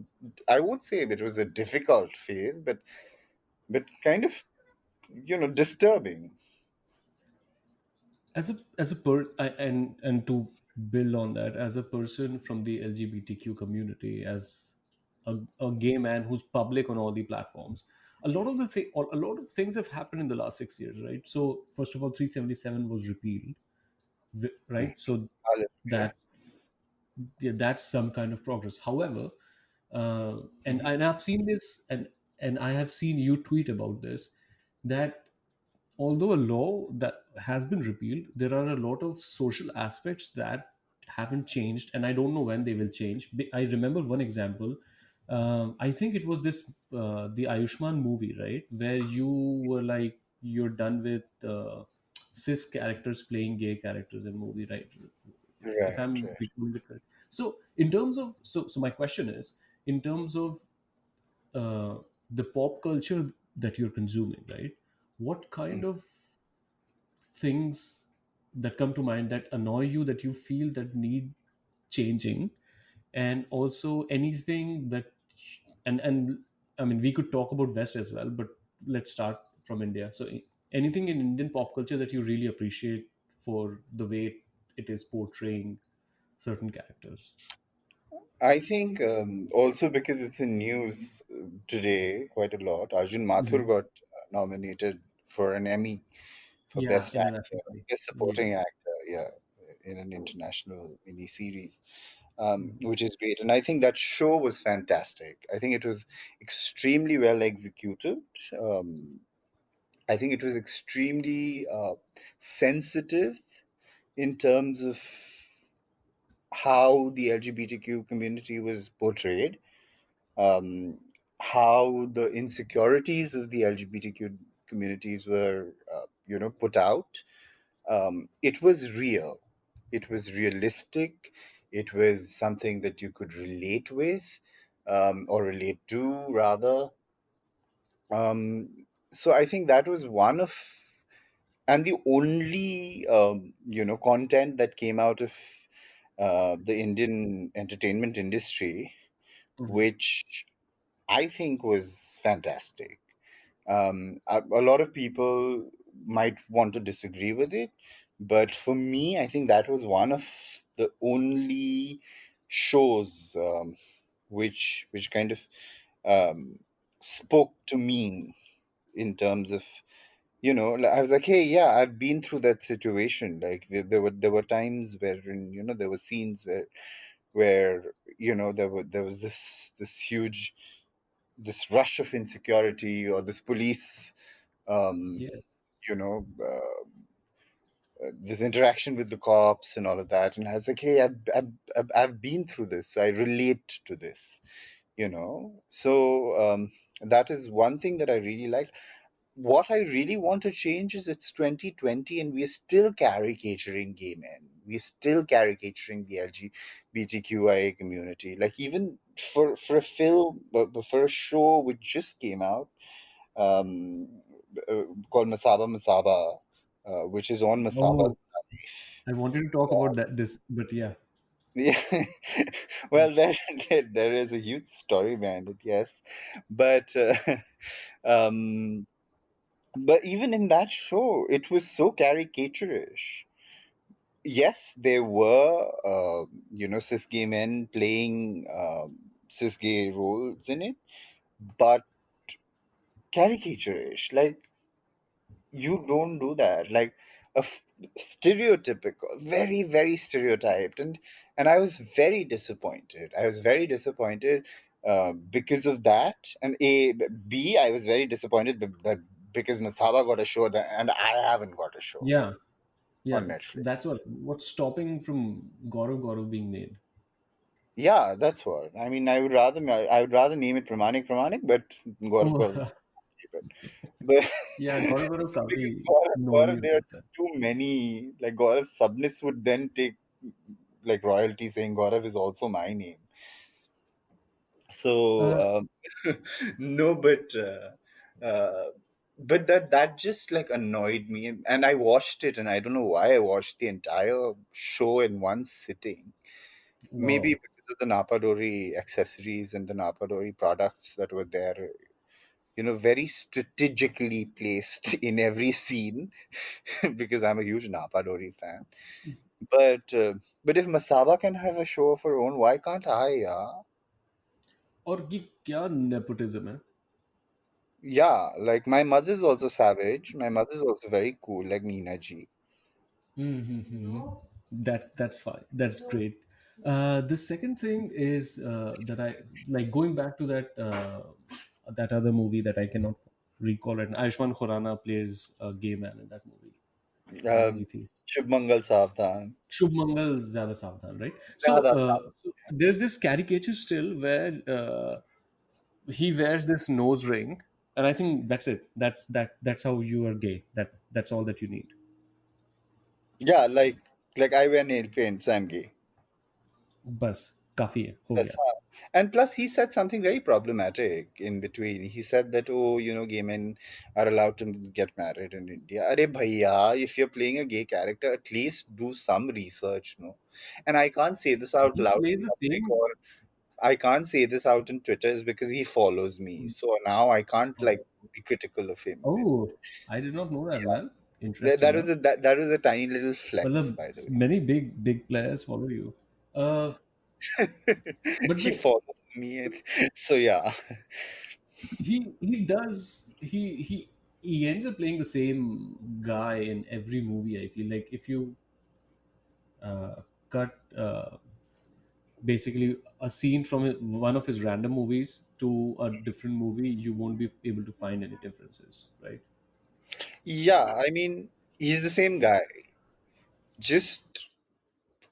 I would say it was a difficult phase, but kind of, disturbing. And to build on that, as a person from the LGBTQ community, as a gay man who's public on all the platforms, a lot of things have happened in the last 6 years, right? So first of all, 377 was repealed, Mm. right? So Hallelujah. that yeah, that's some kind of progress. However, and I've seen this, and I have seen you tweet about this, that although a law that has been repealed, there are a lot of social aspects that haven't changed, and I don't know when they will change. I remember one example. I think it was the Ayushman movie, right, where you were like, you're done with cis characters playing gay characters in movie, right? If Right, I'm right. recalling it correct. So in terms of so my question is, in terms of the pop culture that you're consuming, right? What kind Mm. of things that come to mind that annoy you, that you feel that need changing, and also anything that, and I mean, we could talk about West as well, but let's start from India. So anything in Indian pop culture that you really appreciate for the way it is portraying certain characters. I think also because it's in news today quite a lot. Arjun Mathur Mhm. got nominated for an Emmy for Yeah, Best international Actor, play. Best Yeah. Supporting Actor, yeah, in an international mini series, Mhm. which is great. And I think that show was fantastic. I think it was extremely well executed. Um, I think it was extremely sensitive in terms of how the LGBTQ community was portrayed, um, how the insecurities of the LGBTQ communities were, put out. It was real. It was realistic. It was something that you could relate with, or relate to, rather. So I think that was one of, and the only, content that came out of the Indian entertainment industry, Mhm. which I think was fantastic. A lot of people might want to disagree with it, but for me, I think that was one of the only shows which kind of um, spoke to me in terms of, I was like, hey, yeah, I've been through that situation. Like there were times wherein, there were scenes where there was this huge, this rush of insecurity, or this police, um, Yeah. this interaction with the cops and all of that. And I was like, hey, I've been through this, so I relate to this, so that is one thing that I really liked. What I really want to change is it's 2020, and we're still caricaturing gay men. We're still caricaturing the LGBTQIA community. Like, even for a film, for a show which just came out, um, called Masaba Masaba, which is on Masaba's Oh, life. I wanted to talk about that this, but yeah. Yeah, well, there is a huge story behind it, yes, but um, but even in that show, it was so caricaturish. Yes, there were cis gay men playing cis gay roles in it, but caricaturish. Like, you don't do that. Like, stereotypical, very, very stereotyped. And I was very disappointed. I was very disappointed because of that. And I was very disappointed that because Masaba got a show and I haven't got a show Yeah. Yeah, on Netflix. that's what's stopping from Gaurav being made. Yeah, that's what. I mean, I would rather name it Pramanik, but Gaurav Gaurav Oh, keep it. But yeah, गौरव गौरव काफी because Gaurav, normie there are होता है. too many. Like Gaurav's subness would then take like royalty, saying Gaurav is also my name. So Uh, no, uh, but that just like annoyed me, and I watched it, and I don't know why I watched the entire show in one sitting. Maybe wow. because of the Napadori accessories and the Napadori products that were there, very strategically placed in every scene, because I'm a huge Napadori fan. But if Masaba can have a show of her own, why can't I? Yeah. और ये क्या nepotism है? Yeah, like my mother's also savage. My mother's also very cool, like Nina ji. Mm-hmm. That's fine. That's great. The second thing is that I like going back to that other movie that I cannot recall it. Ayushmann Khurrana plays a gay man in that movie. क्या Uh, movie थी? Shubh Mangal Savdhan. शुभ मंगल ज्यादा सावधान, right? So, Zyada so there's this caricature still where he wears this nose ring, and I think that's it. That's how you are gay. That's all that you need. Yeah, like I wear nail paint, so I'm gay. बस काफी है, हो That's गया. how. And plus, he said something very problematic in between. He said that, oh, gay men are allowed to get married in India. Arey bhaiya, if you're playing a gay character, at least do some research, no? And I can't say this out He loud plays in the public, same. or I can't say this out in Twitter is because he follows me. So now I can't like be critical of him. Oh, I did not know that, Yeah. man. That, Interesting, that huh? was that was a tiny little flex, मतलब by the many big players follow you. Uh, way. but He no, follows me, so yeah. he does he ends up playing the same guy in every movie. I feel like if you cut basically a scene from one of his random movies to a different movie, you won't be able to find any differences, right? Yeah, I mean, he's the same guy, just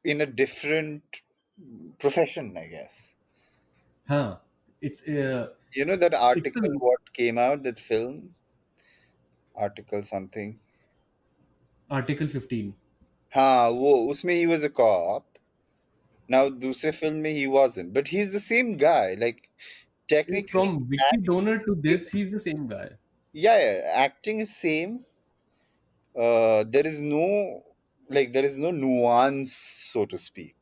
in a different profession, I guess. Huh? It's You know that it's article a what came out, that film article something. Article 15. हाँ वो उसमें he was a cop. Now दूसरे film में he wasn't, but he's the same guy. Like technically, From Vicky Donor to this, he's the same guy. yeah, acting is same. There is no nuance, so to speak.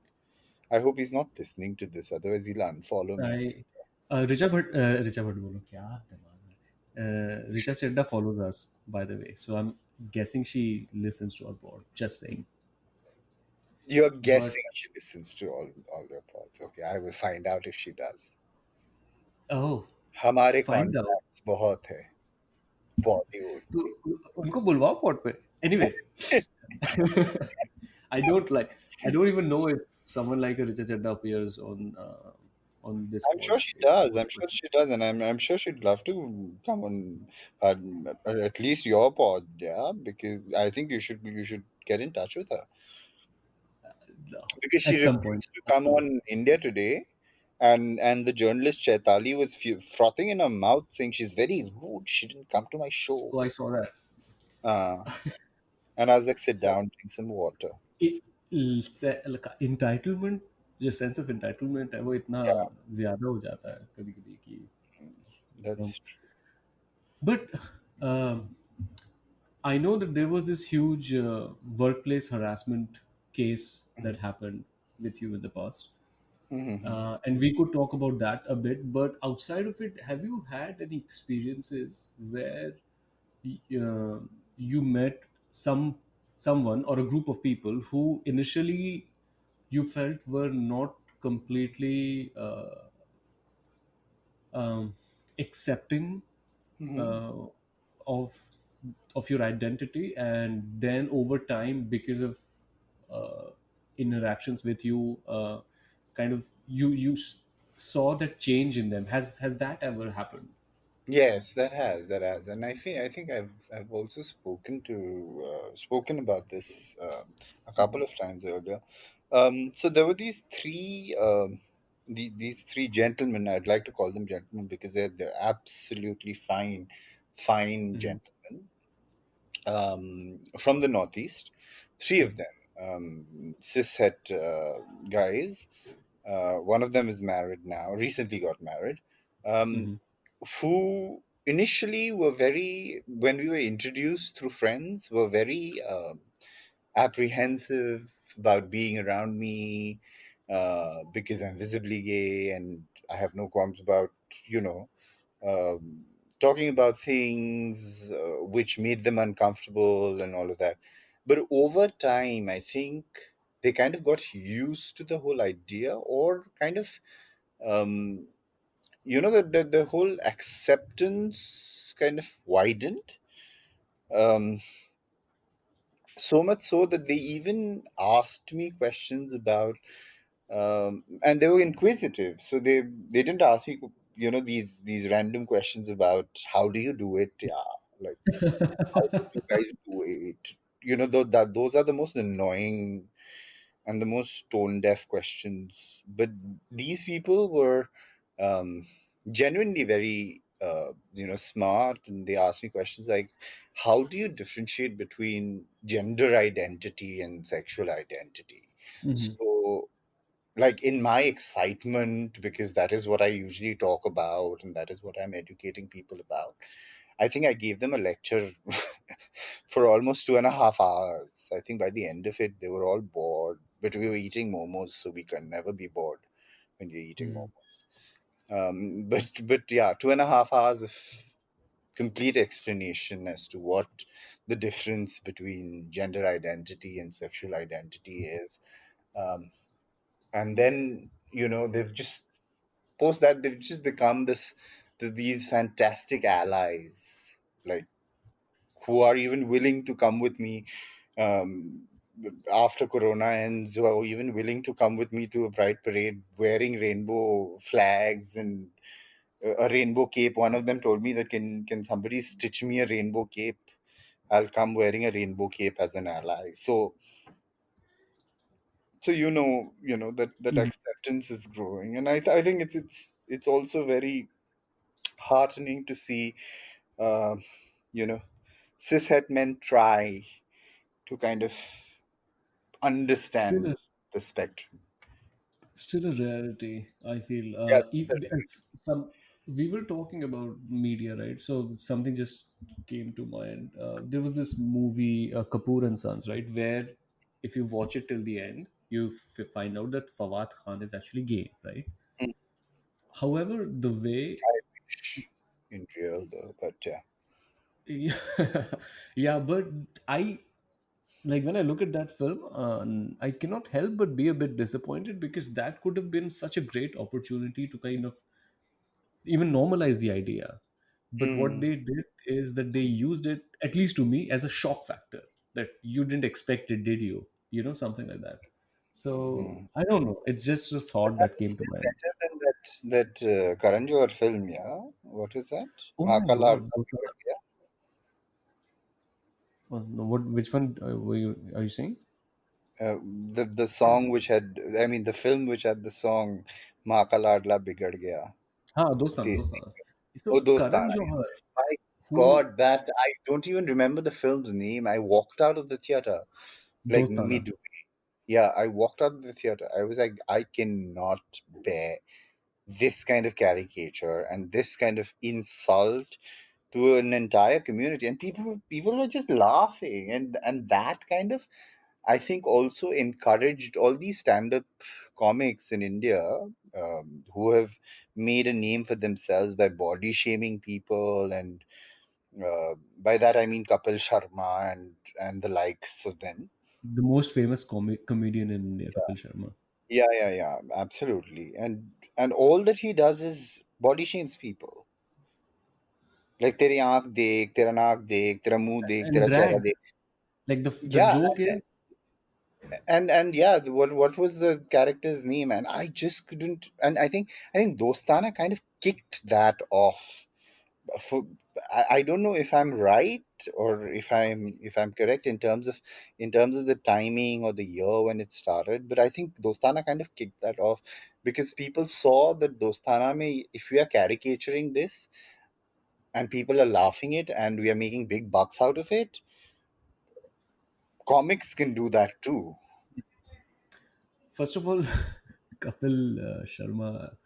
I hope he's not listening to this, otherwise he'll unfollow me. I Richa Bhatt बोलो क्या दिमाग में. Richa Chedda follows us, by the way, so I'm guessing she listens to our pod. Just saying, You're but guessing she listens to all your pods. Okay, I will find out if she does. oh, हमारे find out. contacts बहुत है बॉलीवुड तो के. उनको बुलवाओ pod पे. Anyway, I don't like. I don't even know if someone like a Richa Chedda appears on this I'm pod. sure she It does. would, I'm sure she does, and I'm sure she'd love to come on, at least your pod, yeah. Because I think you should get in touch with her, because she at some point. refused to come on India Today, and the journalist Chaitali was frothing in her mouth, saying she's very rude. She didn't come to my show. So I saw that. Uh, and I was like, sit So down, drink some water. it, entitlement, जो sense of entitlement है वो इतना Yeah, ज्यादा हो जाता है कभी कभी कि that's true. But I know that there was this huge workplace harassment case that happened with you in the past. Mm-hmm. And we could talk about that a bit. But outside of it, have you had any experiences where uh, you met someone or a group of people who initially you felt were not completely accepting Mm-hmm. uh, of your identity, and then over time, because of uh, interactions with you, kind of saw that change in them. Has that ever happened? Yes, that has, and I think I've also spoken about this a couple of times earlier. So there were these three. these three gentlemen, I'd like to call them gentlemen because they're absolutely fine Mm-hmm. gentlemen, from the Northeast. Three of Mm-hmm. them, cishet guys. One of them is married now, recently got married, um, Mm-hmm. who initially were very, when we were introduced through friends, were very apprehensive about being around me, because I'm visibly gay and I have no qualms about, you know, um, talking about things which made them uncomfortable and all of that. But over time, I think they kind of got used to the whole idea, or kind of, um, the whole acceptance kind of widened. Um, so much so that they even asked me questions about, and they were inquisitive. So they didn't ask me, these random questions about how do you do it, yeah, like how would you guys do it? Those are the most annoying and the most tone deaf questions. But these people were, um, genuinely very, smart, and they asked me questions like, how do you differentiate between gender identity and sexual identity? Mm-hmm. So, like, in my excitement, because that is what I usually talk about and that is what I'm educating people about, I think I gave them a lecture for almost 2.5 hours. I think by the end of it, they were all bored. But we were eating momos, so we can never be bored when you're eating Mm-hmm. momos. But yeah, 2.5 hours of complete explanation as to what the difference between gender identity and sexual identity is. Um, and then, they've just, post that, they've just become these fantastic allies, like, who are even willing to come with me, um, after Corona ends, who are even willing to come with me to a pride parade wearing rainbow flags and a rainbow cape. One of them told me that, can somebody stitch me a rainbow cape? I'll come wearing a rainbow cape as an ally. So that acceptance is growing, and I think it's also very heartening to see, uh, you know cishet men try to kind of Still understand a the spectrum. still a rarity. I feel. Yes, Some we were talking about media, right? So something just came to mind. There was this movie, Kapoor and Sons, right? Where if you watch it till the end, you find out that Fawad Khan is actually gay, right? However, the way, I wish in real though, but yeah. yeah, yeah, but I like when I look at that film, I cannot help but be a bit disappointed because that could have been such a great opportunity to kind of even normalize the idea. But what Hmm. they did is that they used it, at least to me, as a shock factor that you didn't expect it, did you? You know, something like that. So Hmm. I don't know. It's just a But thought that that was came to still mind. better than that Karan Johar film, yeah. What is that? Oh my Mahakal God, Art. Dostana. No, what? Which one are you saying? The song which had, I mean, the film which had the song Mahakal Adla Bigad Gaya. Ah, Dostana, The, Dostana. oh, So Karan Dostana. Johar, My who God, that I don't even remember the film's name. I walked out of the theater like Dostana. midway. Yeah, I walked out of the theater. I was like, I cannot bear this kind of caricature and this kind of insult to an entire community. And people were just laughing, and that kind of, I think, also encouraged all these stand-up comics in India, who have made a name for themselves by body shaming people, and by that I mean Kapil Sharma and the likes of them. The most famous comedian in India, Kapil Sharma. Yeah, absolutely. And all that he does is body shames people. Like, तेरी आंख देख, तेरा नाक देख, तेरा मुंह देख, And तेरा drag. चेहरा देख. Like the Yeah, joke is, and yeah, what was the character's name? And I just couldn't. And I think Dostana kind of kicked that off. for I don't know if I'm right or if I'm correct in terms of the timing or the year when it started, but I think Dostana kind of kicked that off because people saw that Dostana mein, if we are caricaturing this and people are laughing it and we are making big bucks out of it, comics can do that too. First of all, Kapil Sharma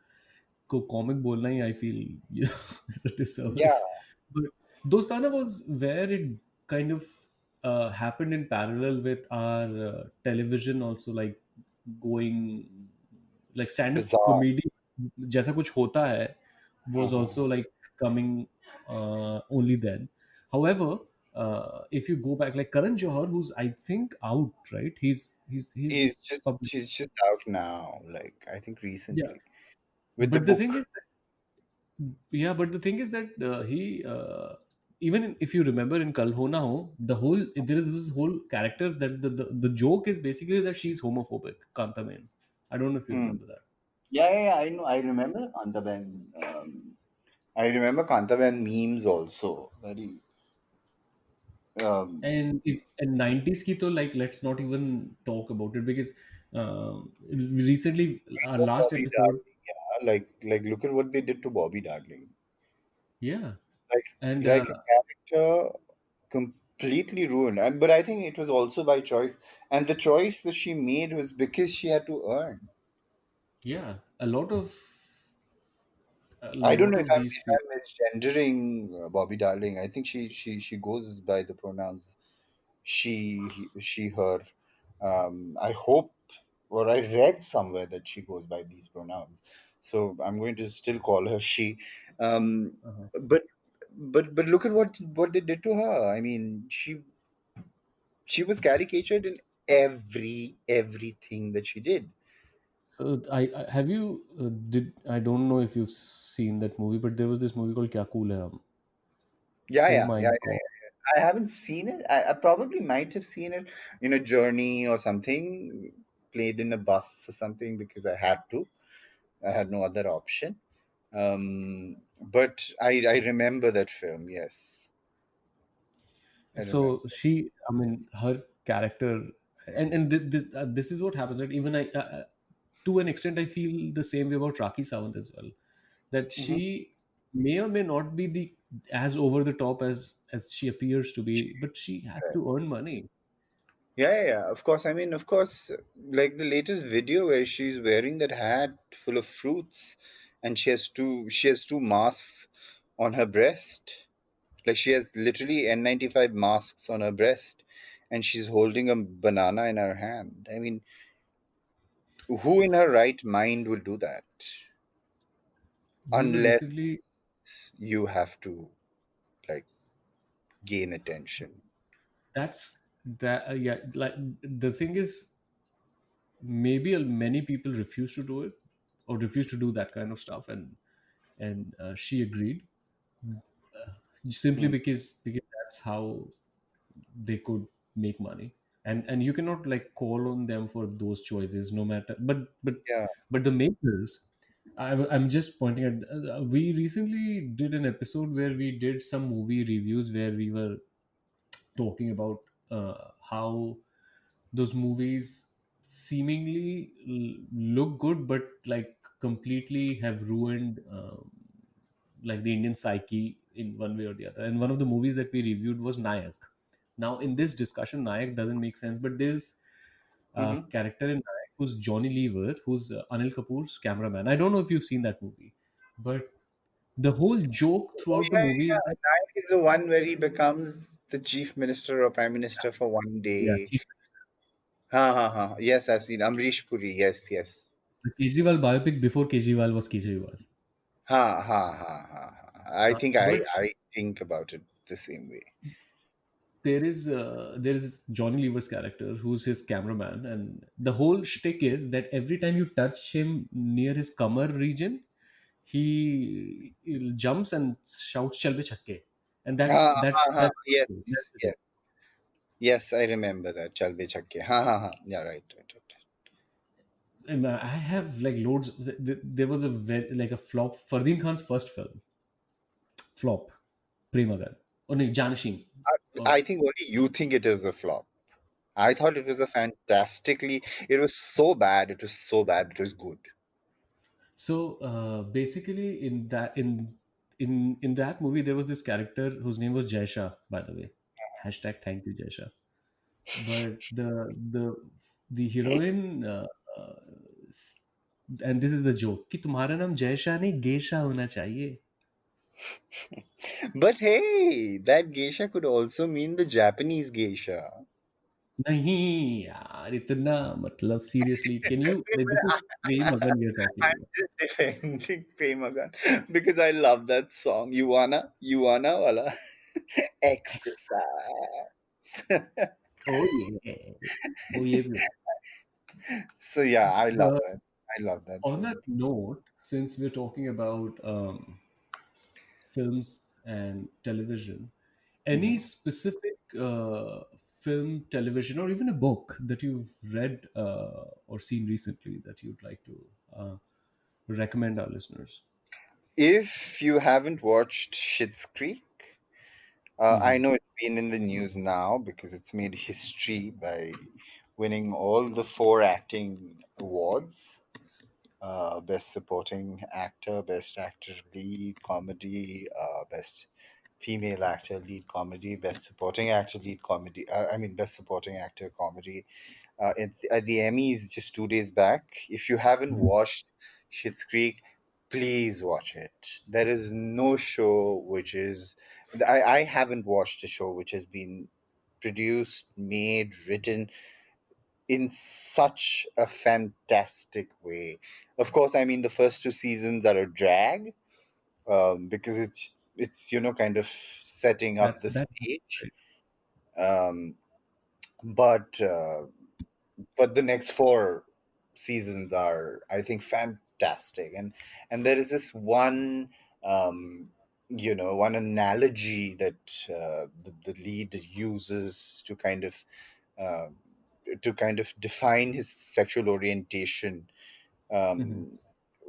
को comic बोलना ही I feel is a Yeah, disservice but Dostana was where it kind of happened in parallel with our television also, like going like stand up bizarre. comedy जैसा कुछ होता है was Uh-huh. also like coming only then. However, if you go back, like Karan Johar, who's I think out, right? He's She's just out now, like I think yeah. recently with the But the thing book. is, yeah, but the thing is that even if you remember in Kal Ho Na Ho, the whole there is this whole character that the joke is basically that she's homophobic, Kanta Main. I don't know if you Hmm. remember that. Yeah, I know. I remember Kantaben. I remember Kantaben memes also. Very. Um, And 90s ki to, like, let's not even talk about it because recently our last Bobby episode, Darling. Yeah, like look at what they did to Bobby Darling. yeah, Like and like a character completely ruined. But I think it was also by choice, and the choice that she made was because she had to earn. yeah, a I don't lot know of these if people. I'm misgendering Bobby Darling. I think she goes by the pronouns she, her. I hope, or I read somewhere that she goes by these pronouns. So I'm going to still call her she. Um, Uh-huh. but but look at what they did to her. I mean, she was caricatured in everything that she did. So I have you did I don't know if you've seen that movie, but there was this movie called Kya Cool Hai Hum. Yeah, Oh yeah, my yeah, god! I haven't seen it. I probably might have seen it in a journey or something, played in a bus or something because I had to. I had no other option. But I remember that film. Yes, I remember. So she, I mean, her character, this is what happens. Right? Even to an extent, I feel the same way about Raki Sawant as well. That Hmm. she may or may not be the as over the top as she appears to be, but she has to earn money. Yeah. Of course. I mean, of course, like the latest video where she's wearing that hat full of fruits, and she has two masks on her breast. Like she has literally N95 masks on her breast, and she's holding a banana in her hand. I mean, who in her right mind will do that? We were Unless recently you have to like gain attention. that's that yeah, like the thing is, maybe many people refuse to do it or refuse to do that kind of stuff, and she agreed simply Hmm. because that's how they could make money, and you cannot like call on them for those choices no matter, Yeah. but the makers, I'm just pointing at we recently did an episode where we did some movie reviews where we were talking about how those movies seemingly look good but like completely have ruined like the Indian psyche in one way or the other. And one of the movies that we reviewed was Nayak. Now in this discussion Nayak doesn't make sense, but there's a Hmm. character in Nayak who's Johnny Lever, who's Anil Kapoor's cameraman. I don't know if you've seen that movie, but the whole joke Oh throughout the yeah, movie is yeah. that Nayak is the one where he becomes the chief minister or prime minister for one yeah, day. Ha. Yes, I've seen Amrish Puri. Yes. the Kejriwal biopic before Kejriwal was Kejriwal. Ha. I think I But I think about it the same way. there is Johnny Lever's character who's his cameraman, and the whole shtick is that every time you touch him near his Kamar region, he jumps and shouts "Chalbe chakke," and that's Yes, the yes. joke. Yes, I remember that. Chalbe chakke. Ha. Yeah, right. And I have like loads. There was a like a flop. Fardeen Khan's first flop, Premagan. Oh no, Janashing. I Or think only you think it is a flop. I thought it was a fantastically. It was so bad. It was so bad. It was good. so basically, in that movie, there was this character whose name was Jaisha, by the way. Hashtag thank you, Jaisha. But the heroine, uh, s- and this is the joke कि तुम्हारा नाम जयशा नहीं geisha होना चाहिए. But hey, that geisha could also mean the Japanese geisha. नहीं यार इतना मतलब seriously can you like this is Prem Agan we are talking I'm about. just defending Premagan because I love that song. You wanna, wala Ex- exercise. oh yeah, oh yeah. So yeah, I love Uh, that. I love that on that film. note, since we're talking about films and television, any Mhm. specific film, television, or even a book that you've read or seen recently that you'd like to recommend our listeners? If you haven't watched Schitt's Creek, I Hmm. know it's been in the news now because it's made history by winning all the four acting awards: Best Supporting Actor, Best Actor Lead Comedy, Best Female Actor Lead Comedy, Best Supporting Actor Lead Comedy. Best Supporting Actor Comedy. At the Emmys just 2 days back. If you haven't watched Schitt's Creek, please watch it. There is no show which is. I haven't watched a show which has been produced, made, written in such a fantastic way. Of course, I mean the first two seasons are a drag, because it's kind of setting up the That stage. right. Um, but but the next four seasons are, I think, fantastic. And there is this one, um, one analogy that the lead uses uh, to kind of define his sexual orientation, Mhm. um,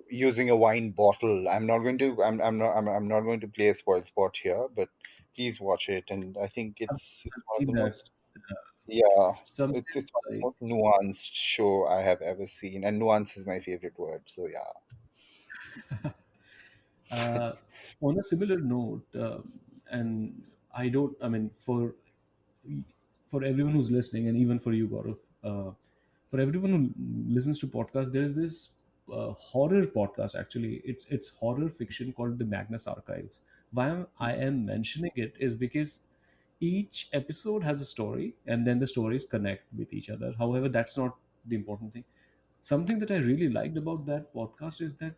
using a wine bottle. I'm not going to play a spoil spot here, but please watch it. And I think it's I've one of seen the that. most, Uh, yeah, so I'm it's still one of the like most nuanced show I have ever seen, and nuance is my favorite word. So yeah. uh, on a similar note, and I don't. I mean, for everyone who's listening, and even for you, Gaurav, for everyone who listens to podcasts, there's this horror podcast. Actually, it's horror fiction called the Magnus Archives. I am mentioning it is because each episode has a story, and then the stories connect with each other. However, that's not the important thing. Something that I really liked about that podcast is that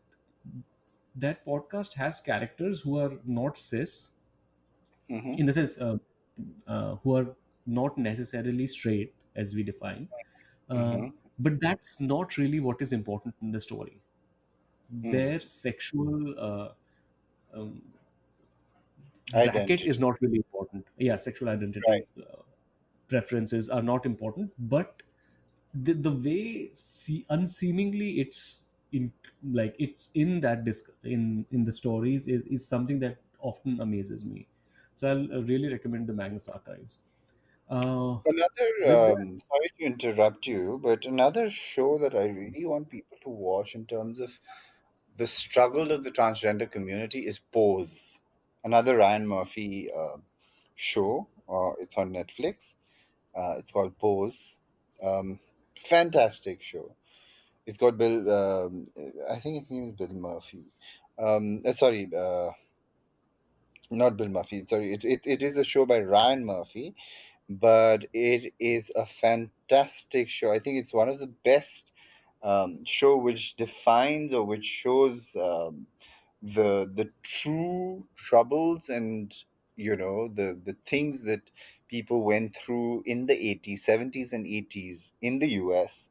that podcast has characters who are not cis, Mm-hmm. in the sense who are not necessarily straight as we define, uh, Mm-hmm. but that's not really what is important in the story. Mm. Their sexual bracket is Identity. not really important. Yeah, sexual Right. identity, preferences are not important, but the way unseemingly it's in, like it's in that in the stories is something that often amazes me. So I'll really recommend the Magnus Archives. With Another, that. sorry to interrupt you, but another show that I really want people to watch in terms of the struggle of the transgender community is Pose, another Ryan Murphy show. It's on Netflix. It's called Pose. Um, Fantastic show. It's got Bill. I think his name is Bill Murphy. Sorry, not Bill Murphy. Sorry, it is a show by Ryan Murphy, but it is a fantastic show. I think it's one of the best show which defines or which shows the true troubles and the things that people went through in the 80s, 70s, and 80s in the US,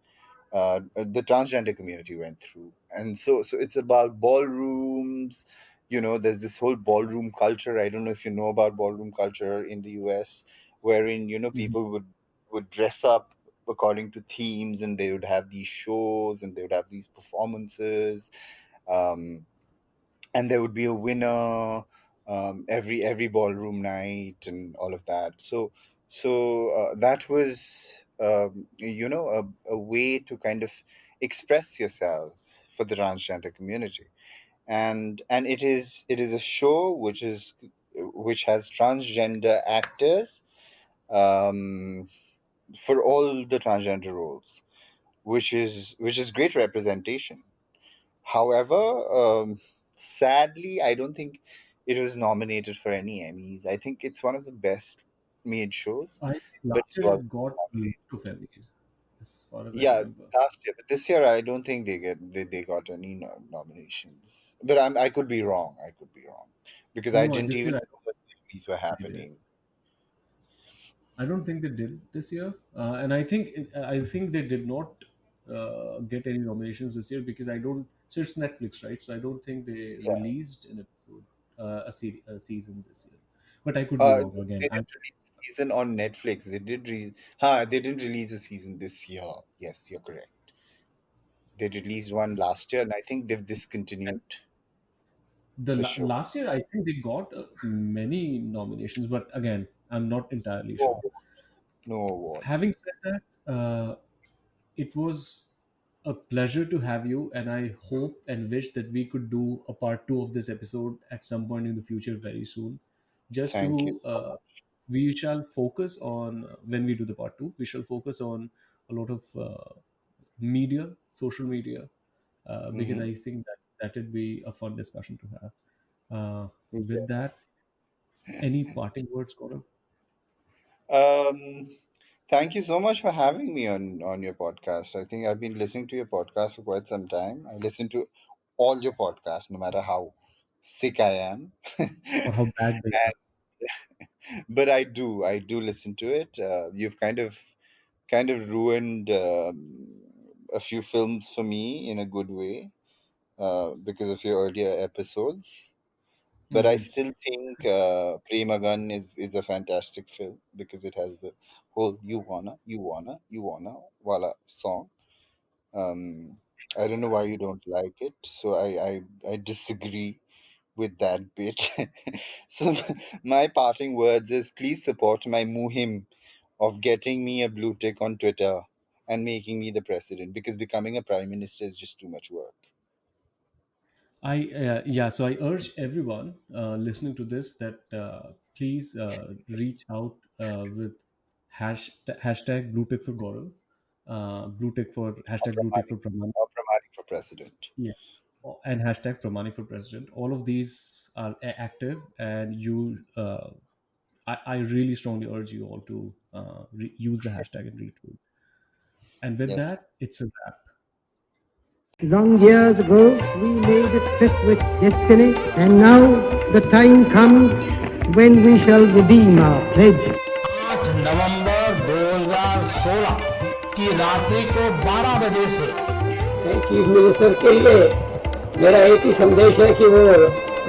the transgender community went through. And so it's about ballrooms. There's this whole ballroom culture. I don't know if you know about ballroom culture in the US, wherein Mhm. people would dress up according to themes, and they would have these shows, and they would have these performances, um, and there would be a winner. every ballroom night and all of that. So that was a way to kind of express yourselves for the transgender community, and it is a show which has transgender actors um, for all the transgender roles, which is great representation. However, sadly, I don't think it was nominated for any Emmys. I think it's one of the best made shows, I think but last it year it wasn't got a lot nominated. of Emmys, as far as I Yeah, remember. last year, but this year I don't think they got any nominations. But I could be wrong. I could be wrong because I No, didn't this even year know that the Emmys were they did. happening. I don't think they did this year, and I think they did not get any nominations this year because I don't. So it's Netflix, right? So I don't think they Yeah. released an episode, a season this year. But I could be wrong They again. didn't release a season on Netflix. They didn't release a season this year. Yes, you're correct. They released one last year, and I think they've discontinued the show. Last year I think they got many nominations, but again, I'm not entirely No sure. award. No award. Having said that, it was a pleasure to have you, and I hope and wish that we could do a part two of this episode at some point in the future very soon. Just Thank you to, so much. we shall focus on, when we do the part two, we shall focus on a lot of media, social media, because Hmm. I think that that would be a fun discussion to have. With that, Yes. any parting words, Gaurav? Um, Thank you so much for having me on your podcast. I think I've been listening to your podcast for quite some time. I listen to all your podcasts, no matter how sick I am. Or how bad they are? But I do listen to it. You've kind of ruined a few films for me in a good way because of your earlier episodes. But I Mhm. still think Premagan is a fantastic film because it has the whole you wanna wala song. Um, I don't know why you don't like it, so I disagree with that bit. So my parting words is please support my muhim of getting me a blue tick on Twitter and making me the president because becoming a prime minister is just too much work. Yeah. So I urge everyone listening to this that please reach out with hashtag Blue Tick for Gaurav, Blue Tick for Or hashtag Blue Tick for Pramani, Praman, or Pramani for president. yeah, and hashtag Pramani for President. All of these are active, and I really strongly urge you all to use the hashtag and retweet. And with Yes. that, it's a wrap. Long years ago, we made a trip with destiny, and now the time comes when we shall redeem our pledge. 8 नवंबर 2016 की रात्रि को 12 बजे से chief minister के लिए मेरा एक ही संदेश है कि वो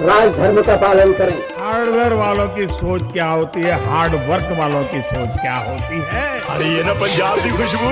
राज धर्म का पालन करें। हार्डवेयर वालों की सोच क्या होती है, हार्ड वर्क वालों की सोच क्या होती है। अरे ये ना पंजाब की खुशबू।